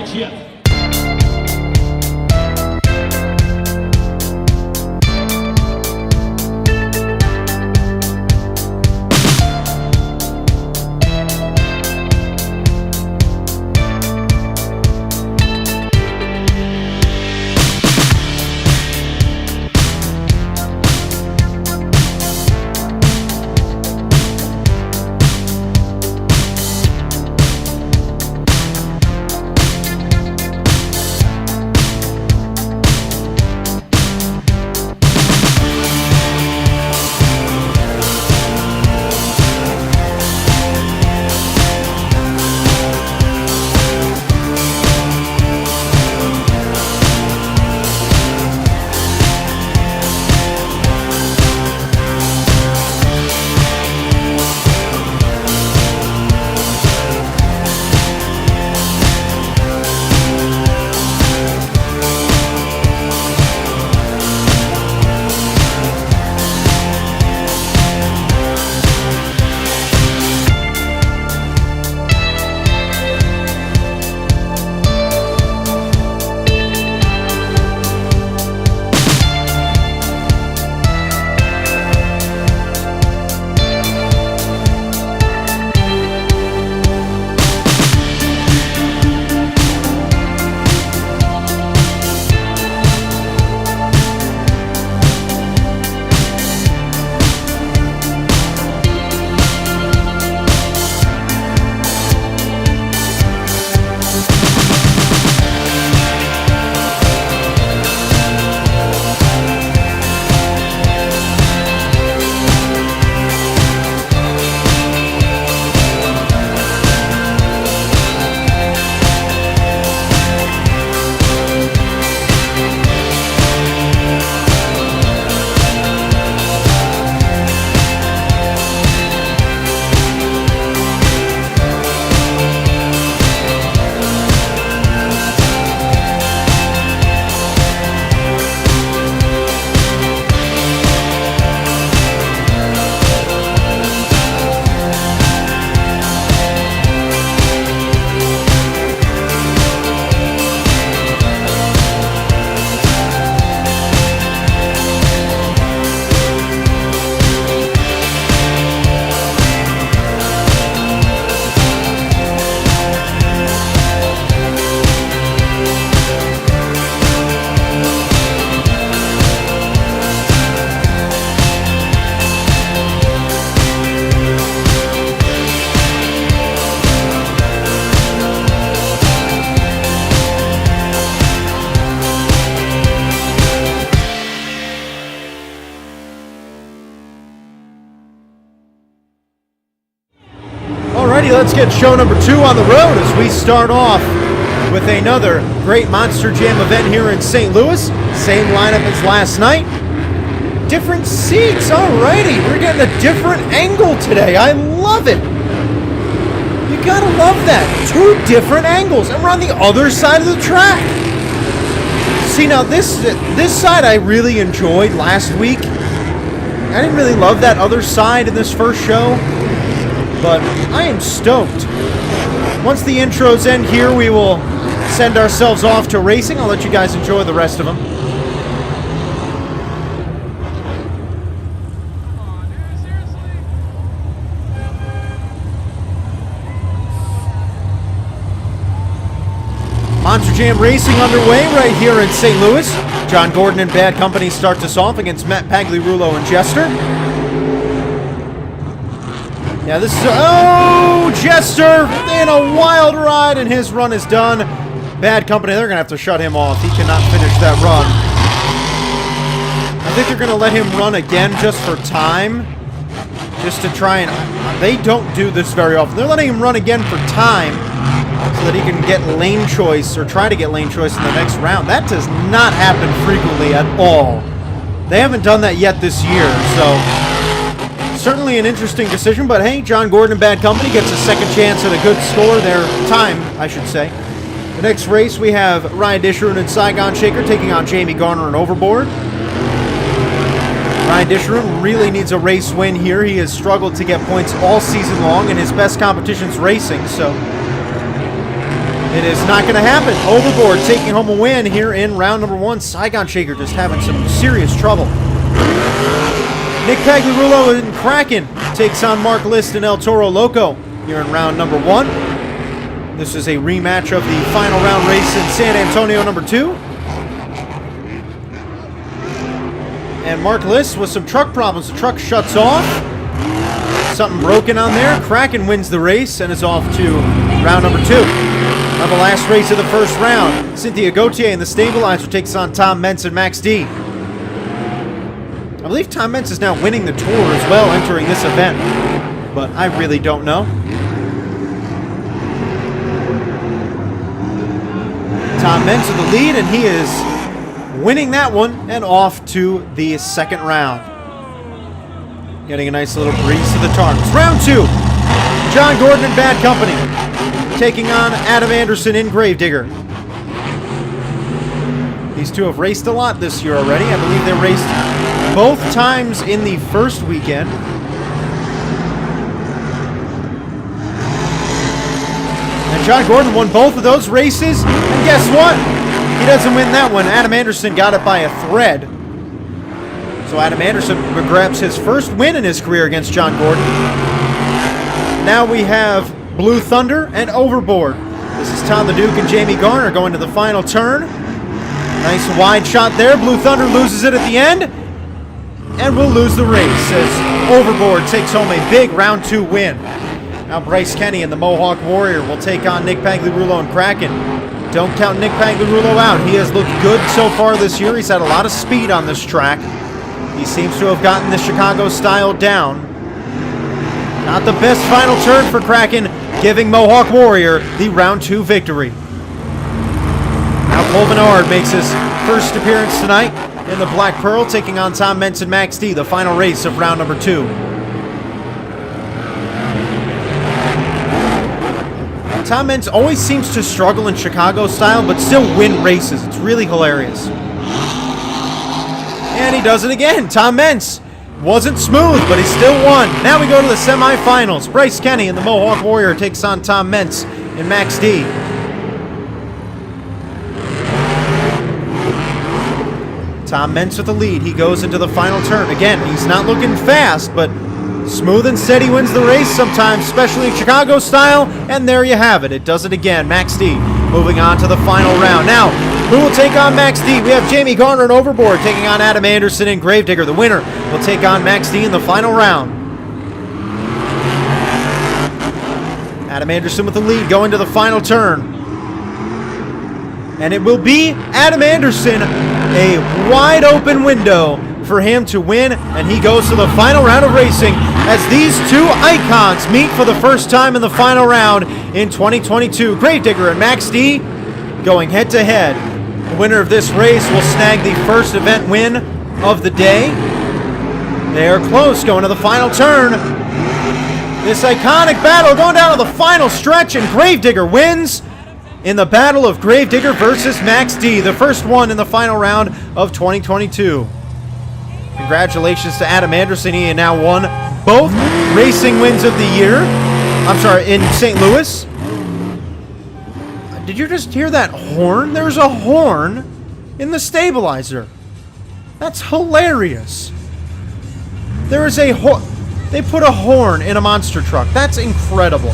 let's get show number 2 on the road as we start off with another great Monster Jam event here in St. Louis. Same lineup as last night. Different seats, alrighty. We're getting a different angle today. I love it. You gotta love that. 2 different angles, and we're on the other side of the track. See, now this side I really enjoyed last week. I didn't really love that other side in this first show, but I am stoked. Once the intros end here, we will send ourselves off to racing. I'll let you guys enjoy the rest of them. Monster Jam Racing underway right here in St. Louis. John Gordon and Bad Company starts us off against Matt Pagliarulo and Jester. Yeah, this is... Oh, Jester in a wild ride, and his run is done. Bad Company, they're going to have to shut him off. He cannot finish that run. I think they're going to let him run again just for time. Just to try and... They don't do this very often. They're letting him run again for time, so that he can get lane choice, or try to get lane choice in the next round. That does not happen frequently at all. They haven't done that yet this year, so certainly an interesting decision, but hey, John Gordon and Bad Company gets a second chance at a good score, their time, I should say. The next race, we have Ryan Disherin and Saigon Shaker taking on Jamie Garner and Overboard. Ryan Disherin really needs a race win here. He has struggled to get points all season long, and his best competition's racing, so it is not going to happen. Overboard taking home a win here in round number 1. Saigon Shaker just having some serious trouble. Nick Pagliarulo and Kraken takes on Mark List and El Toro Loco here in round number 1. This is a rematch of the final round race in San Antonio number 2. And Mark List with some truck problems. The truck shuts off. Something broken on there. Kraken wins the race and is off to round number 2. On the last race of the first round, Cynthia Gauthier and the Stabilizer takes on Tom Mentz and Max D. I believe Tom Mentz is now winning the tour as well, entering this event, but I really don't know. Tom Mentz with the lead, and he is winning that one and off to the second round. Getting a nice little breeze to the targets. Round 2, John Gordon and Bad Company taking on Adam Anderson in Gravedigger. These two have raced a lot this year already. I believe they raced both times in the first weekend. And John Gordon won both of those races. And guess what? He doesn't win that one. Adam Anderson got it by a thread. So Adam Anderson grabs his first win in his career against John Gordon. Now we have Blue Thunder and Overboard. This is Tom the Duke and Jamie Garner going to the final turn. Nice wide shot there. Blue Thunder loses it at the end and will lose the race as Overboard takes home a big round 2 win. Now Bryce Kenny and the Mohawk Warrior will take on Nick Pagliarulo and Kraken. Don't count Nick Pagliarulo out. He has looked good so far this year. He's had a lot of speed on this track. He seems to have gotten the Chicago style down. Not the best final turn for Kraken, giving Mohawk Warrior the round 2 victory. Now Cole Menard makes his first appearance tonight in the Black Pearl, taking on Tom Mentz and Max D, the final race of round number 2. Tom Mentz always seems to struggle in Chicago style, but still win races. It's really hilarious. And he does it again. Tom Mentz wasn't smooth, but he still won. Now we go to the semifinals. Bryce Kenny and the Mohawk Warrior takes on Tom Mentz and Max D. Tom Mentz with the lead. He goes into the final turn. Again, he's not looking fast, but smooth and steady wins the race sometimes, especially in Chicago style. And there you have it. It does it again. Max D moving on to the final round. Now, who will take on Max D? We have Jamie Garner and Overboard taking on Adam Anderson and Gravedigger. The winner will take on Max D in the final round. Adam Anderson with the lead going to the final turn. And it will be Adam Anderson, a wide open window for him to win, and he goes to the final round of racing as these two icons meet for the first time in the final round in 2022. Gravedigger and Max D going head-to-head. The winner of this race will snag the first event win of the day. They are close, going to the final turn. This iconic battle going down to the final stretch, and Gravedigger wins in the battle of Gravedigger versus Max D, the first one in the final round of 2022. Congratulations to Adam Anderson. He now won both racing wins of the year. I'm sorry, in St. Louis. Did you just hear that horn? There's a horn in the stabilizer. That's hilarious. There is a horn. They put a horn in a monster truck. That's incredible.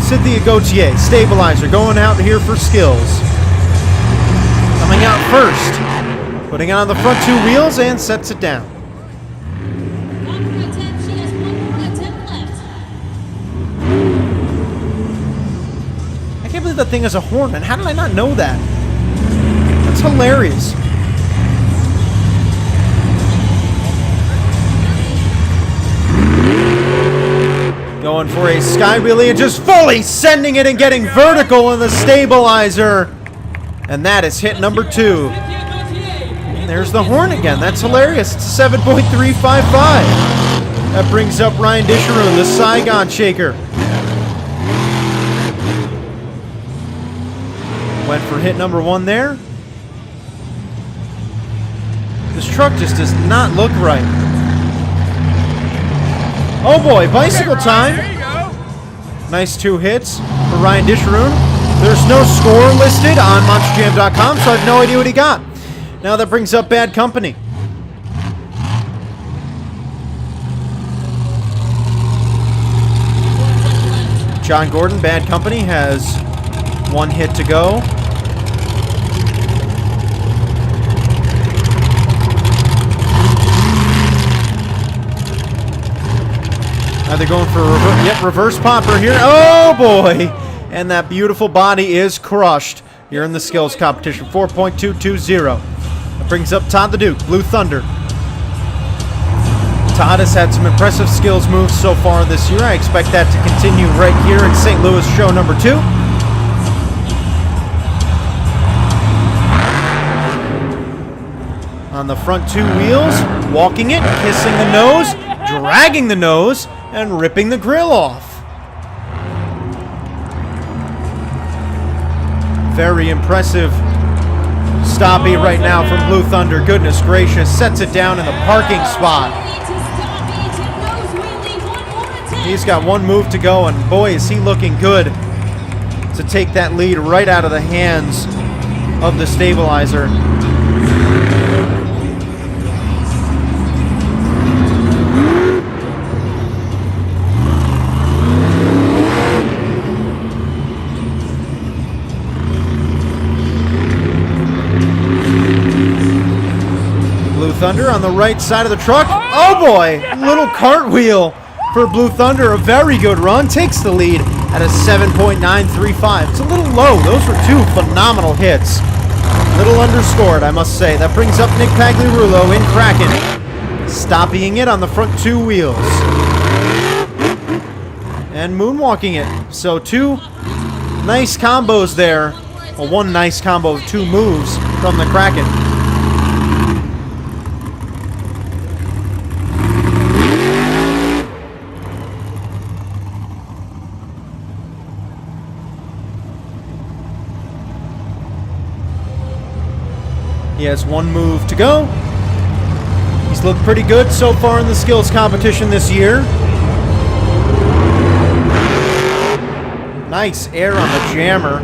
Cynthia Gauthier, stabilizer, going out here for skills. Coming out first. Putting it on the front two wheels and sets it down. I can't believe that thing has a horn, man. How did I not know that? That's hilarious. Going for a sky wheelie and just fully sending it and getting vertical in the stabilizer. And that is hit number 2. And there's the horn again. That's hilarious. It's a 7.355. That brings up Ryan Disharoon, the Saigon Shaker. Went for hit number 1 there. This truck just does not look right. Oh boy, bicycle time. There you go. Nice 2 hits for Ryan Disharoon. There's no score listed on MonsterJam.com, so I have no idea what he got. Now that brings up Bad Company. John Gordon, Bad Company, has 1 hit to go. Now they're going for a reverse popper here. Oh boy! And that beautiful body is crushed here in the skills competition. 4.220. That brings up Todd the Duke, Blue Thunder. Todd has had some impressive skills moves so far this year. I expect that to continue right here in St. Louis show number 2. On the front 2 wheels, walking it, kissing the nose, dragging the nose, and ripping the grill off. Very impressive stoppie right now from Blue Thunder. Goodness gracious, sets it down in the parking spot. He's got 1 move to go, and boy, is he looking good to take that lead right out of the hands of the stabilizer. Thunder on the right side of the truck. Oh boy! Little cartwheel for Blue Thunder. A very good run. Takes the lead at a 7.935. It's a little low. Those were 2 phenomenal hits. Little underscored, I must say. That brings up Nick Pagliarulo in Kraken. Stopping it on the front 2 wheels. And moonwalking it. So 2 nice combos there. Well, 1 nice combo of 2 moves from the Kraken. He has 1 move to go. He's looked pretty good so far in the skills competition this year. Nice air on the jammer.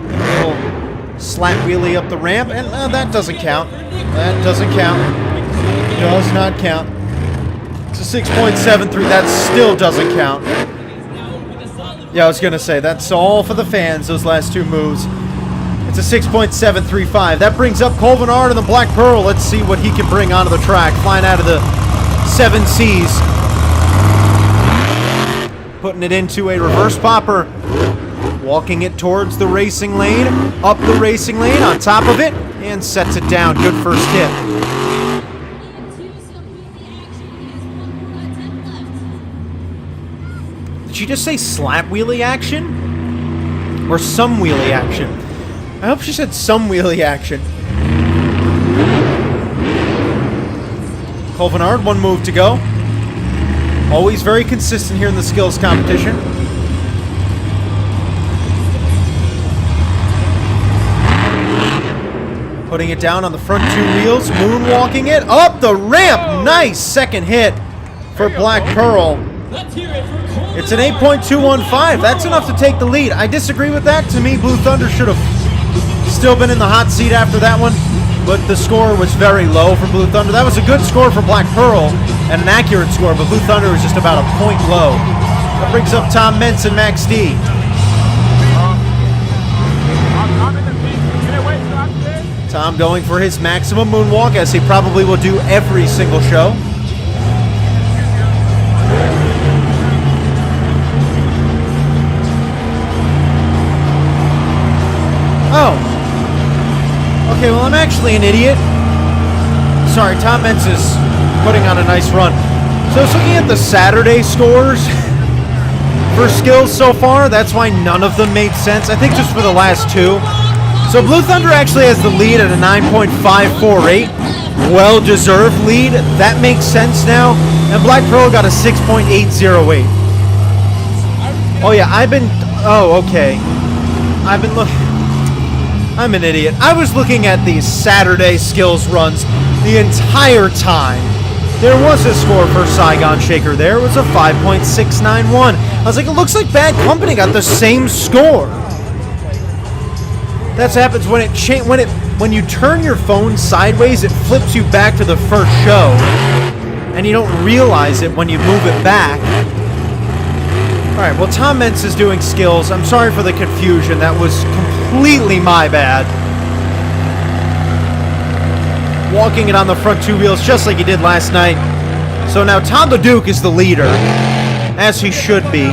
A little slat wheelie up the ramp, and that doesn't count. That doesn't count. Does not count. It's a 6.73. That still doesn't count. Yeah, I was going to say, that's all for the fans, those last 2 moves. It's a 6.735. That brings up Colvin Ard and the Black Pearl. Let's see what he can bring onto the track. Flying out of the 7 Cs. Putting it into a reverse popper. Walking it towards the racing lane. Up the racing lane, on top of it. And sets it down. Good first hit. she just say slap wheelie action? Or some wheelie action? I hope she said some wheelie action. Colvenard, one move to go. Always very consistent here in the skills competition. Putting it down on the front two wheels, moonwalking it up the ramp. Nice second hit for Black Pearl. It's an 8.215. That's enough to take the lead. I disagree with that. To me, Blue Thunder should have still been in the hot seat after that one, but the score was very low for Blue Thunder. That was a good score for Black Pearl and an accurate score, but Blue Thunder was just about a point low. That brings up Tom Mentz and Max D. Tom going for his maximum moonwalk, as he probably will do every single show. Oh. Okay, well, I'm actually an idiot. Sorry, Tom Mentz is putting on a nice run. So I was looking at the Saturday scores for skills so far. That's why none of them made sense. I think just for the last two. So Blue Thunder actually has the lead at a 9.548. Well-deserved lead. That makes sense now. And Black Pearl got a 6.808. Oh, yeah, oh, okay. I'm an idiot. I was looking at these Saturday skills runs the entire time. There was a score for Saigon Shaker there. It was a 5.691. I was like, it looks like Bad Company got the same score. That's what happens when you turn your phone sideways, it flips you back to the first show. And you don't realize it when you move it back. Alright, well, Tom Mentz is doing skills. I'm sorry for the confusion. That was completely my bad. Walking it on the front two wheels just like he did last night. So now Tom the Duke is the leader, as he should be.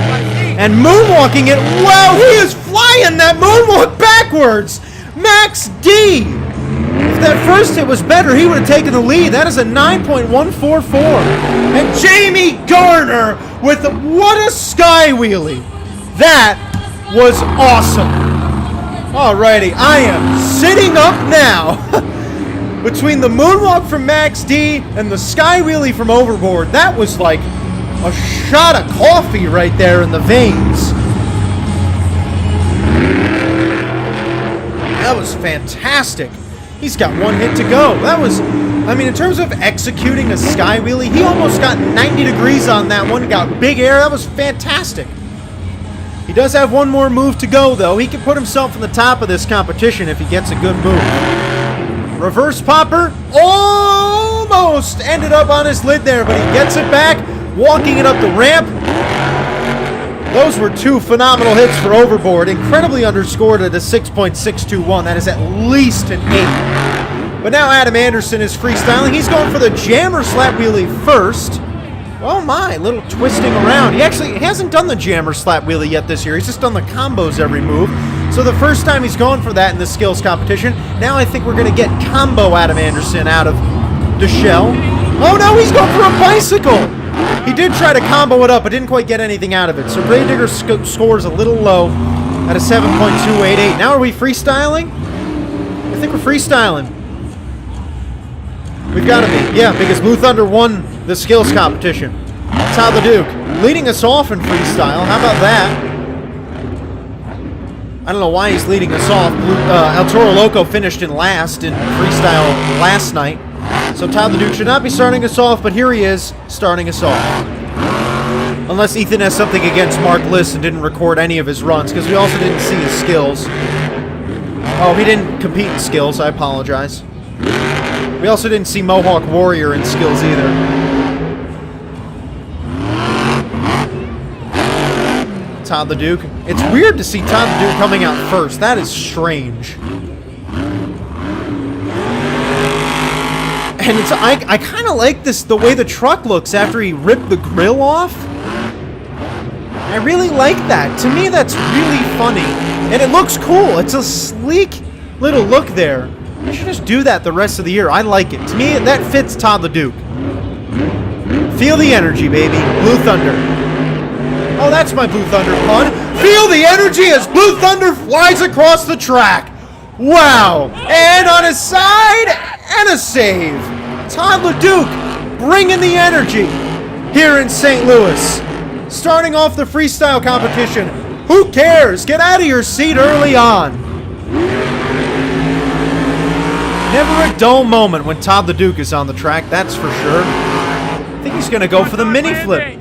And moonwalking it. Wow, he is flying that moonwalk backwards. Max D. If that first hit was better, he would have taken the lead. That is a 9.144. And Jamie Garner with what a sky wheelie. That was awesome. Alrighty, I am sitting up now. Between the moonwalk from Max D and the sky wheelie from Overboard, that was like a shot of coffee right there in the veins. That was fantastic. He's got one hit to go. That was, I mean, in terms of executing a sky wheelie, he almost got 90 degrees on that one. Got big air. That was fantastic. He does have one more move to go, though. He can put himself in the top of this competition if he gets a good move. Reverse popper. Almost ended up on his lid there, but he gets it back. Walking it up the ramp. Those were two phenomenal hits for Overboard. Incredibly underscored at a 6.621. That is at least an 8. But now Adam Anderson is freestyling. He's going for the jammer slap wheelie first. Oh my, little twisting around. He hasn't done the jammer slap wheelie yet this year. He's just done the combos every move. So the first time he's gone for that in the skills competition. Now I think we're going to get combo Adam Anderson out of the shell. Oh no, he's going for a bicycle. He did try to combo it up, but didn't quite get anything out of it. So Grave Digger scores a little low at a 7.288. Now are we freestyling? I think we're freestyling. We've got to be. Yeah, because Blue Thunder won the skills competition. Tom the Duke leading us off in freestyle. How about that? I don't know why he's leading us off. El Toro Loco finished in last in freestyle last night. So Tom the Duke should not be starting us off, but here he is starting us off. Unless Ethan has something against Mark Liss and didn't record any of his runs, because we also didn't see his skills. Oh, he didn't compete in skills. I apologize. We also didn't see Mohawk Warrior in skills either. Todd the Duke. It's weird to see Todd the Duke coming out first. That is strange. And it's I kind of like this, the way the truck looks after he ripped the grill off. I really like that. To me, that's really funny. And it looks cool. It's a sleek little look there. I should just do that the rest of the year. I like it. To me, that fits Todd the Duke. Feel the energy, baby. Blue Thunder. Oh, that's my Blue Thunder pun. Feel the energy as Blue Thunder flies across the track. Wow. And on his side, and a save. Todd LeDuc bringing the energy here in St. Louis. Starting off the freestyle competition. Who cares? Get out of your seat early on. Never a dull moment when Todd LeDuc is on the track, that's for sure. I think he's going to go for the mini flip.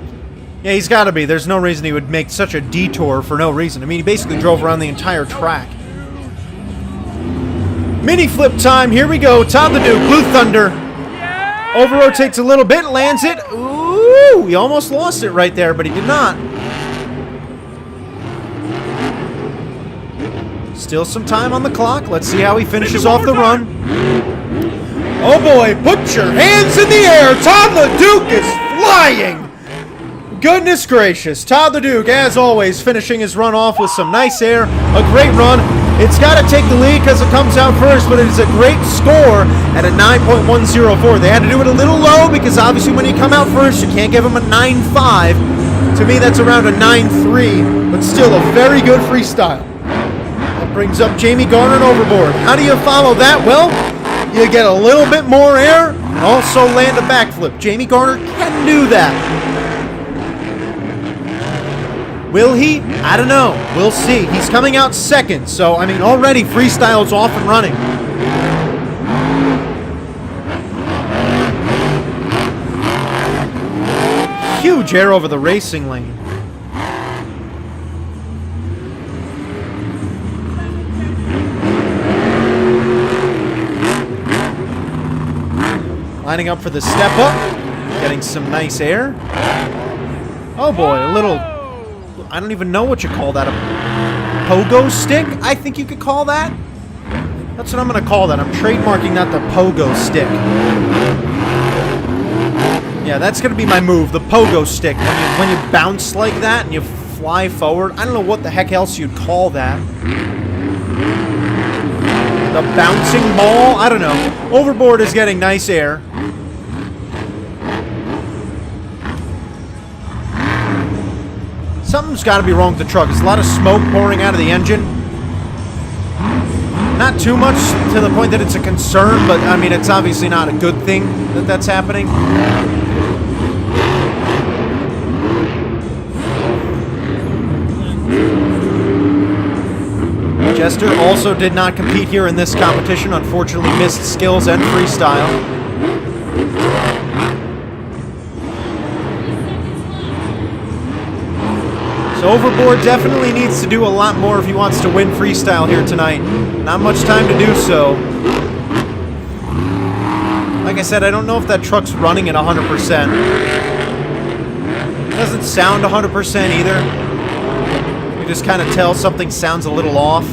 Yeah, he's got to be. There's no reason he would make such a detour for no reason. I mean, he basically drove around the entire track. Mini flip time. Here we go. Todd LeDuc, Blue Thunder. Over rotates a little bit, lands it. Ooh, he almost lost it right there, but he did not. Still some time on the clock. Let's see how he finishes off the run. Oh boy, put your hands in the air. Todd LeDuc is flying. Goodness gracious. Todd LeDuc, as always, finishing his run off with some nice air. A great run. It's got to take the lead because it comes out first, but it is a great score at a 9.104. They had to do it a little low because obviously when you come out first, you can't give them a 9.5. To me, that's around a 9.3, but still a very good freestyle. That brings up Jamie Garner and Overboard. How do you follow that? Well, you get a little bit more air and also land a backflip. Jamie Garner can do that. Will he? I don't know. We'll see. He's coming out second, so, I mean, already freestyle's off and running. Huge air over the racing lane. Lining up for the step up. Getting some nice air. Oh boy, a little... I don't even know what you call that. A pogo stick? I think you could call that. That's what I'm going to call that. I'm trademarking that the pogo stick. Yeah, that's going to be my move, the pogo stick. When you bounce like that and you fly forward. I don't know what the heck else you'd call that. The bouncing ball? I don't know. Overboard is getting nice air. Something's got to be wrong with the truck. There's a lot of smoke pouring out of the engine. Not too much to the point that it's a concern, but I mean, it's obviously not a good thing that that's happening. Jester also did not compete here in this competition. Unfortunately, missed skills and freestyle. Overboard definitely needs to do a lot more if he wants to win freestyle here tonight. Not much time to do so. Like I said, I don't know if that truck's running at 100%. It doesn't sound 100% either. You just kind of tell something sounds a little off.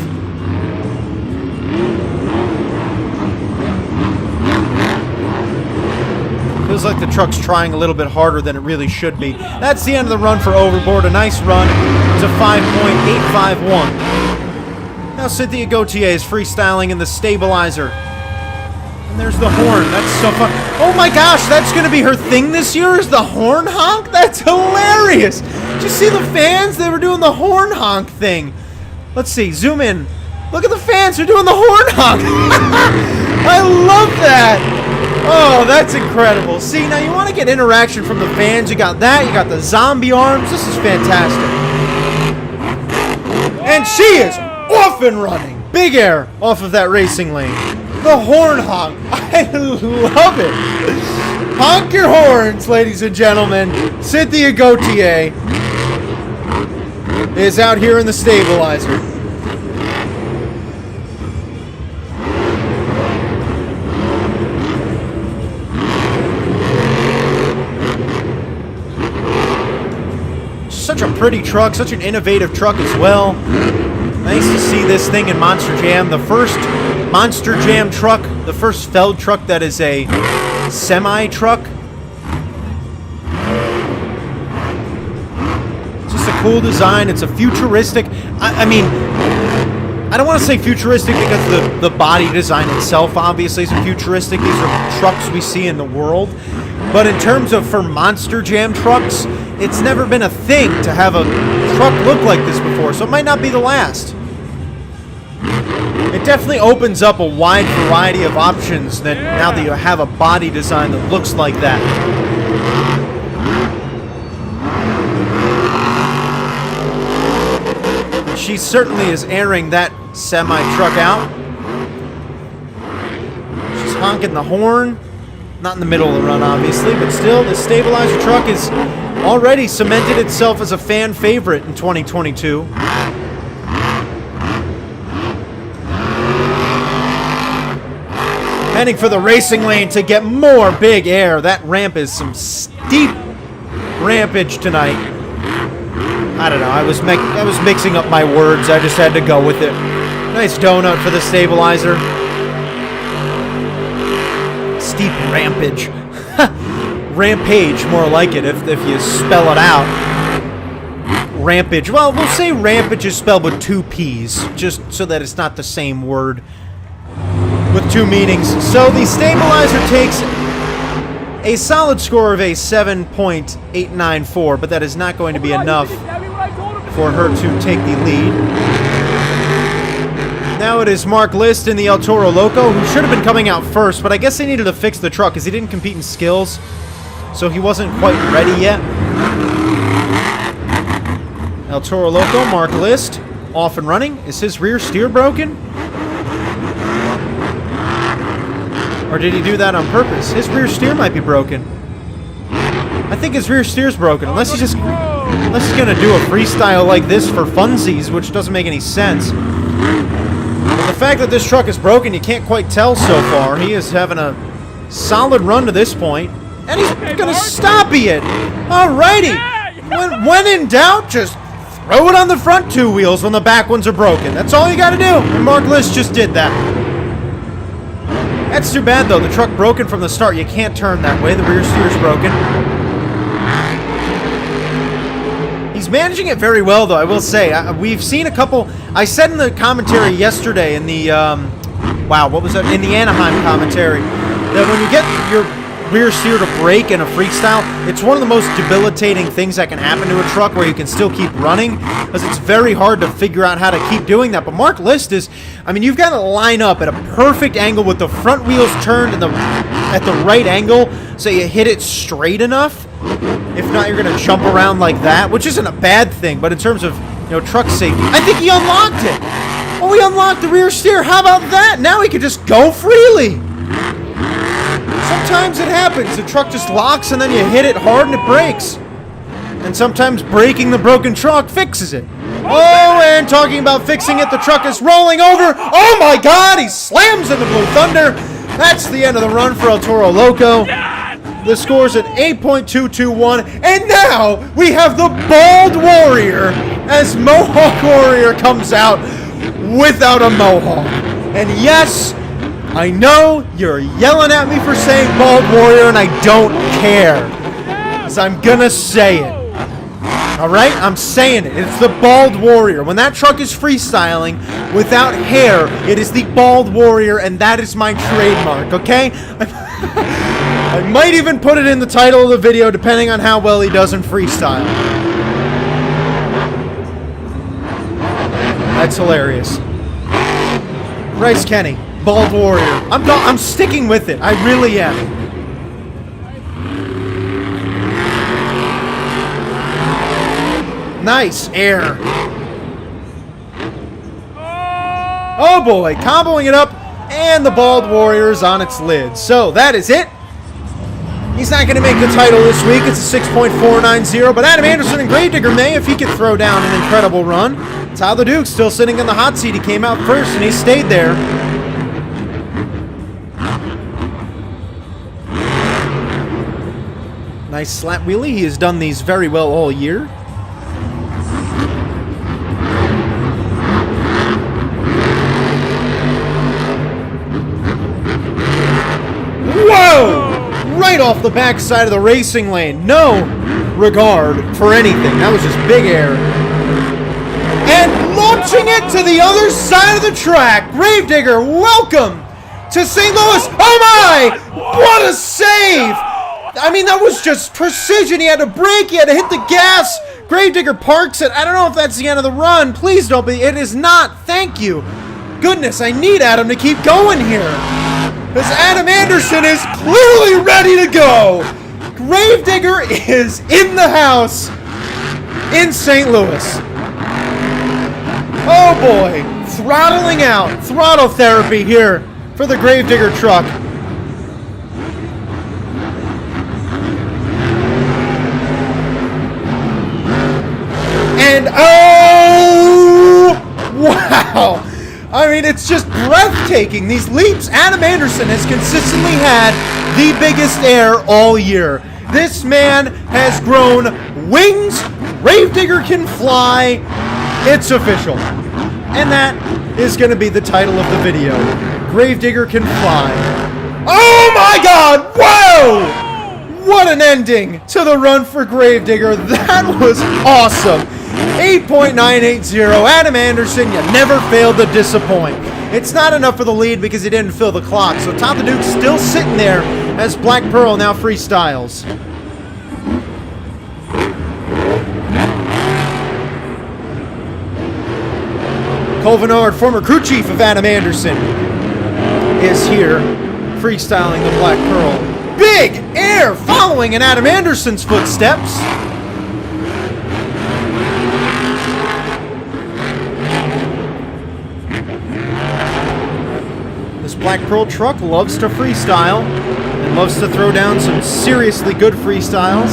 Feels like the truck's trying a little bit harder than it really should be. That's the end of the run for Overboard. A nice run to 5.851. Now Cynthia Gauthier is freestyling in the stabilizer. And there's the horn. That's so fun. Oh my gosh, that's going to be her thing this year, is the horn honk? That's hilarious. Did you see the fans? They were doing the horn honk thing. Let's see, zoom in. Look at the fans, they're doing the horn honk. I love that. Oh, that's incredible. See, now you want to get interaction from the fans. You got that. You got the zombie arms. This is fantastic. And she is off and running. Big air off of that racing lane. The horn honk. I love it. Honk your horns, ladies and gentlemen. Cynthia Gauthier is out here in the stabilizer. Such a pretty truck, such an innovative truck as well. Nice to see this thing in Monster Jam. The first Monster Jam truck, the first Feld truck that is a semi-truck. It's just a cool design. It's a futuristic. I mean, I don't want to say futuristic because the body design itself obviously isn't futuristic. These are trucks we see in the world. But in terms of for Monster Jam trucks, it's never been a thing to have a truck look like this before, so it might not be the last. It definitely opens up a wide variety of options that now that you have a body design that looks like that. She certainly is airing that semi-truck out. She's honking the horn. Not in the middle of the run, obviously, but still, the stabilizer truck has already cemented itself as a fan favorite in 2022. Heading for the racing lane to get more big air. That ramp is some steep rampage tonight. I don't know. I was mixing up my words. I just had to go with it. Nice donut for the stabilizer. Steep rampage. Rampage, more like it, if you spell it out. Rampage. Well, we'll say rampage is spelled with 2 P's, just so that it's not the same word with 2 meanings. So the stabilizer takes a solid score of a 7.894, but that is not going to be enough for her to take the lead. Now it is Mark List in the El Toro Loco, who should have been coming out first, but I guess they needed to fix the truck because he didn't compete in skills, so he wasn't quite ready yet. El Toro Loco, Mark List, off and running. Is his rear steer broken? Or did he do that on purpose? His rear steer might be broken. I think his rear steer's broken, unless he's gonna do a freestyle like this for funsies, which doesn't make any sense. But the fact that this truck is broken, you can't quite tell so far. He is having a solid run to this point, and he's gonna stop it. Alrighty. When in doubt, just throw it on the front 2 wheels when the back ones are broken. That's all you gotta do. And Mark List just did that. That's too bad, though. The truck broken from the start. You can't turn that way. The rear steer's broken. He's managing it very well, though, I will say. We've seen a couple... I said in the commentary yesterday in the... wow, what was that? In the Anaheim commentary, that when you get your rear steer to break in a freestyle, it's one of the most debilitating things that can happen to a truck where you can still keep running, because it's very hard to figure out how to keep doing that. But Mark List is... I mean, you've got to line up at a perfect angle with the front wheels turned at the right angle so you hit it straight enough. If not, you're going to jump around like that, which isn't a bad thing, but in terms of, truck safety, I think he unlocked it. Oh, he unlocked the rear steer. How about that? Now he can just go freely. Sometimes it happens. The truck just locks and then you hit it hard and it breaks. And sometimes breaking the broken truck fixes it. Oh, and talking about fixing it, the truck is rolling over. Oh my God, he slams into Blue Thunder. That's the end of the run for El Toro Loco. The score's at 8.221, and now we have the Bald Warrior as Mohawk Warrior comes out without a mohawk. And yes, I know you're yelling at me for saying Bald Warrior, and I don't care, because I'm gonna say it. Alright? I'm saying it. It's the Bald Warrior. When that truck is freestyling without hair, it is the Bald Warrior, and that is my trademark, okay? I might even put it in the title of the video, depending on how well he does in freestyle. That's hilarious. Bryce Kenny, Bald Warrior. I'm sticking with it. I really am. Nice air. Oh boy, comboing it up, and the Bald Warrior's on its lid. So that is it. He's not going to make the title this week. It's a 6.490, but Adam Anderson and Digger may if he could throw down an incredible run. Tyler Duke still sitting in the hot seat. He came out first, and he stayed there. Nice slap wheelie. He has done these very well all year. Whoa! Right off the backside of the racing lane. No regard for anything. That was just big air. And launching it to the other side of the track. Gravedigger, welcome to St. Louis. Oh my! What a save! I mean, that was just precision. He had to brake. He had to hit the gas. Gravedigger parks it. I don't know if that's the end of the run. Please don't be. It is not. Thank you. Goodness, I need Adam to keep going here. Because Adam Anderson is clearly ready to go. Gravedigger is in the house in St. Louis. Oh boy. Throttling out. Throttle therapy here for the Gravedigger truck. And oh, wow. I mean, it's just breathtaking. These leaps. Adam Anderson has consistently had the biggest air all year. This man has grown wings. Gravedigger can fly. It's official. And that is going to be the title of the video. Gravedigger can fly. Oh my God! Whoa! What an ending to the run for Gravedigger. That was awesome. 8.980. Adam Anderson, you never failed to disappoint. It's not enough for the lead because he didn't fill the clock. So Tom the Duke's still sitting there as Black Pearl now freestyles. Cole Vennard, former crew chief of Adam Anderson, is here freestyling the Black Pearl. Big air following in Adam Anderson's footsteps. This Black Pearl truck loves to freestyle and loves to throw down some seriously good freestyles.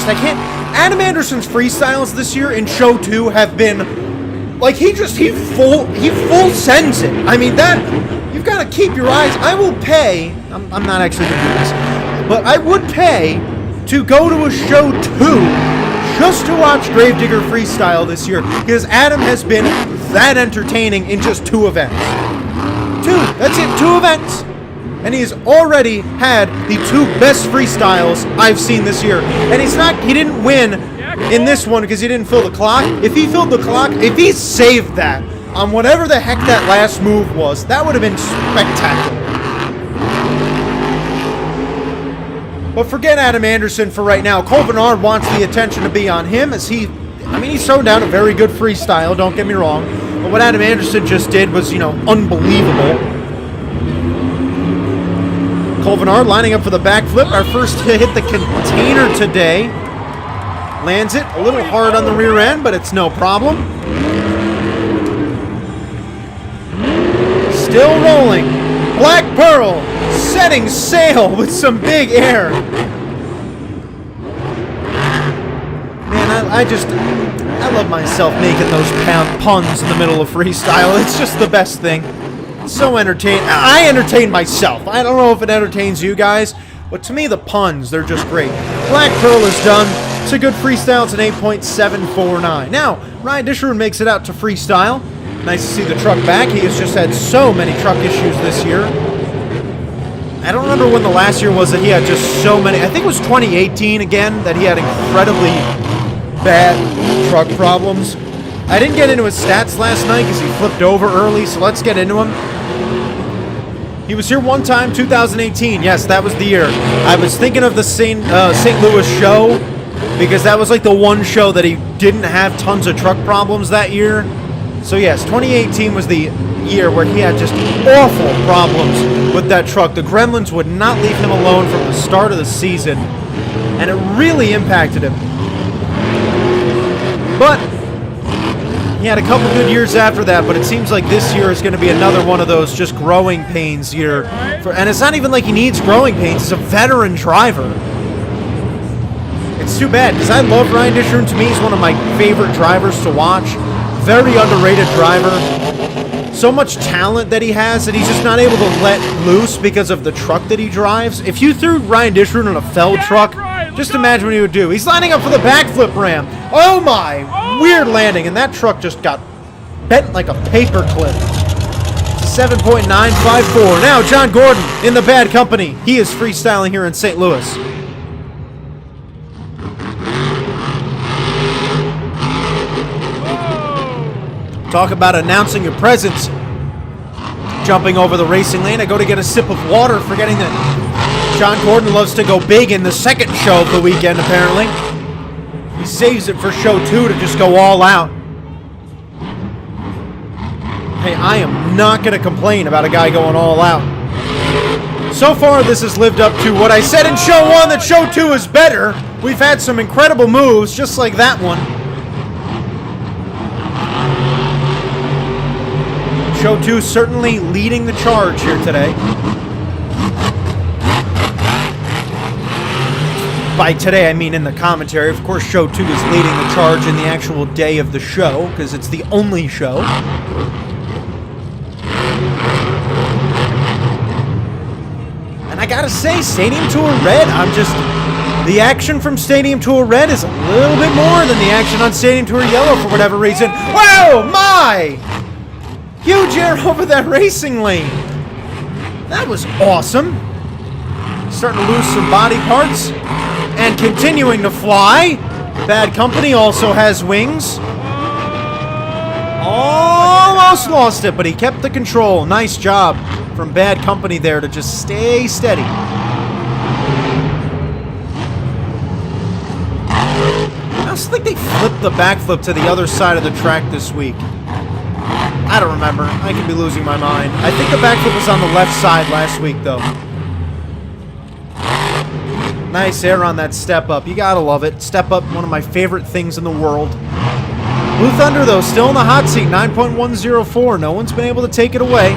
I can't. Adam Anderson's freestyles this year in show 2 have been like he full sends it. I mean, that you've got to keep your eyes. I will pay. I'm not actually going to do this, but I would pay to go to a show 2 just to watch Gravedigger freestyle this year because Adam has been that entertaining in just 2 events. 2. That's it. 2 events. And he's already had the 2 best freestyles I've seen this year. And he didn't win in this one because he didn't fill the clock. If he filled the clock, if he saved that on whatever the heck that last move was, that would have been spectacular. But forget Adam Anderson for right now. Cole Vennard wants the attention to be on him as he's thrown down a very good freestyle, don't get me wrong. But what Adam Anderson just did was, unbelievable. Cole Vennard lining up for the backflip. Our first hit the container today. Lands it a little hard on the rear end, but it's no problem. Still rolling. Black Pearl setting sail with some big air. Man, I love myself making those puns in the middle of freestyle. It's just the best thing. So entertaining. I entertain myself. I don't know if it entertains you guys, but to me the puns, they're just great. Black Pearl is done. It's a good freestyle. It's an 8.749. Now, Ryan Disherun makes it out to freestyle. Nice to see the truck back. He has just had so many truck issues this year. I don't remember when the last year was that he had just so many. I think it was 2018 again that he had incredibly bad truck problems. I didn't get into his stats last night because he flipped over early, so let's get into him. He was here one time, 2018. Yes, that was the year. I was thinking of the St. Louis show because that was like the one show that he didn't have tons of truck problems that year. So yes, 2018 was the year where he had just awful problems with that truck. The Gremlins would not leave him alone from the start of the season, and it really impacted him. But he had a couple good years after that, but it seems like this year is going to be another one of those just growing pains year. And it's not even like he needs growing pains. He's a veteran driver. It's too bad, because I love Ryan Disherun. To me, he's one of my favorite drivers to watch. Very underrated driver. So much talent that he has that he's just not able to let loose because of the truck that he drives. If you threw Ryan Disherun on a felled truck, just imagine what he would do. He's lining up for the backflip ram. Oh my! Weird landing, and that truck just got bent like a paper clip. 7.954. Now John Gordon in the bad company. He is freestyling here in St. Louis. Talk about announcing your presence. jumping over the racing lane. I go to get a sip of water, forgetting that John Gordon loves to go big in the second show of the weekend, apparently. He saves it for show 2 to just go all out. Hey, I am not going to complain about a guy going all out. So far, this has lived up to what I said in show 1, that show 2 is better. We've had some incredible moves, just like that one. Show 2 certainly leading the charge here today. By today, I mean in the commentary. Of course, show 2 is leading the charge in the actual day of the show, because it's the only show. And I gotta say, Stadium Tour Red, the action from Stadium Tour Red is a little bit more than the action on Stadium Tour Yellow for whatever reason. Whoa, my! Huge air over that racing lane. That was awesome. Starting to lose some body parts. And continuing to fly. Bad Company also has wings. Almost lost it, but he kept the control. Nice job from Bad Company there to just stay steady. I also think they flipped the backflip to the other side of the track this week. I don't remember. I could be losing my mind. I think the backflip was on the left side last week, though. Nice air on that step up. You gotta love it. Step up, one of my favorite things in the world. Blue Thunder, though, still in the hot seat. 9.104. No one's been able to take it away.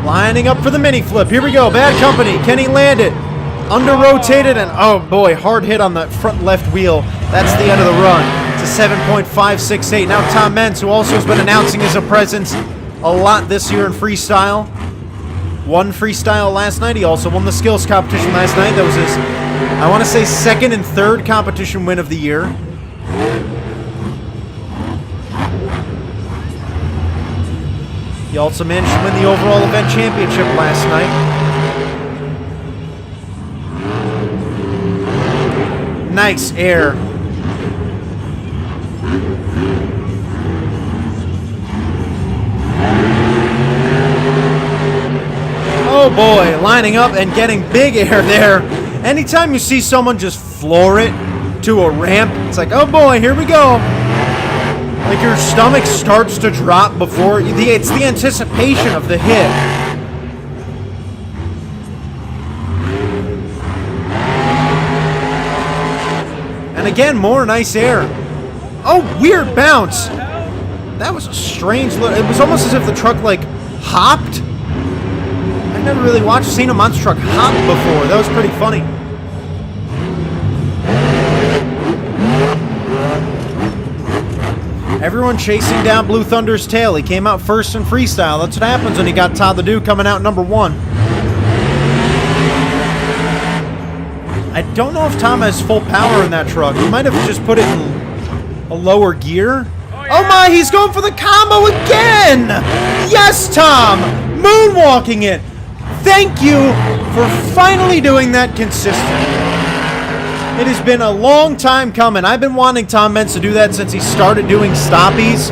Lining up for the mini flip. Here we go. Bad Company. Can he land it? Under-rotated, and oh boy, hard hit on the front left wheel. That's the end of the run. It's a 7.568. Now Tom Meents, who also has been announcing his presence a lot this year in freestyle. Won freestyle last night. He also won the skills competition last night. That was his, I want to say, second and third competition win of the year. He also managed to win the overall event championship last night. Nice air. Oh boy, lining up and getting big air there. Anytime you see someone just floor it to a ramp, it's like, oh boy, here we go. Like your stomach starts to drop before, it's the anticipation of the hit. And again, more nice air. Oh, weird bounce. That was a strange look. It was almost as if the truck, like, hopped. I've never really seen a monster truck hop before. That was pretty funny. Everyone chasing down Blue Thunder's tail. He came out first in freestyle. That's what happens when you got Todd the Dude coming out number 1. I don't know if Tom has full power in that truck. He might have just put it in a lower gear. Oh my, he's going for the combo again! Yes, Tom! Moonwalking it! Thank you for finally doing that consistently. It has been a long time coming. I've been wanting Tom Meents to do that since he started doing stoppies,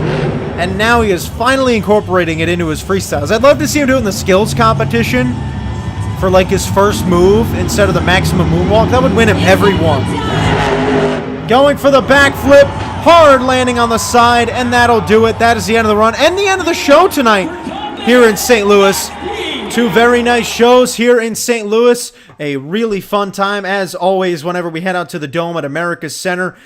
and now he is finally incorporating it into his freestyles. I'd love to see him do it in the skills competition for like his first move instead of the maximum moonwalk. That would win him every one. Going for the backflip, hard landing on the side, and that'll do it. That is the end of the run and the end of the show tonight here in St. Louis. 2 very nice shows here in St. Louis. A really fun time, as always, whenever we head out to the Dome at America's Center.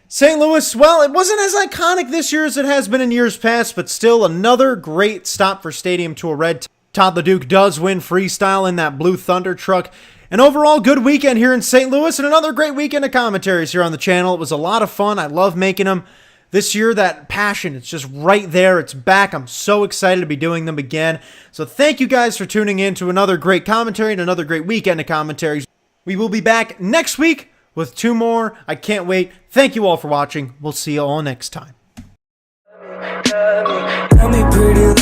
St. Louis, well, it wasn't as iconic this year as it has been in years past, but still another great stop for Stadium Tour Red. Todd the Duke does win freestyle in that Blue Thunder truck. An overall good weekend here in St. Louis, and another great weekend of commentaries here on the channel. It was a lot of fun. I love making them. This year, that passion, it's just right there. It's back. I'm so excited to be doing them again. So thank you guys for tuning in to another great commentary and another great weekend of commentaries. We will be back next week with 2 more. I can't wait. Thank you all for watching. We'll see you all next time. Tell me pretty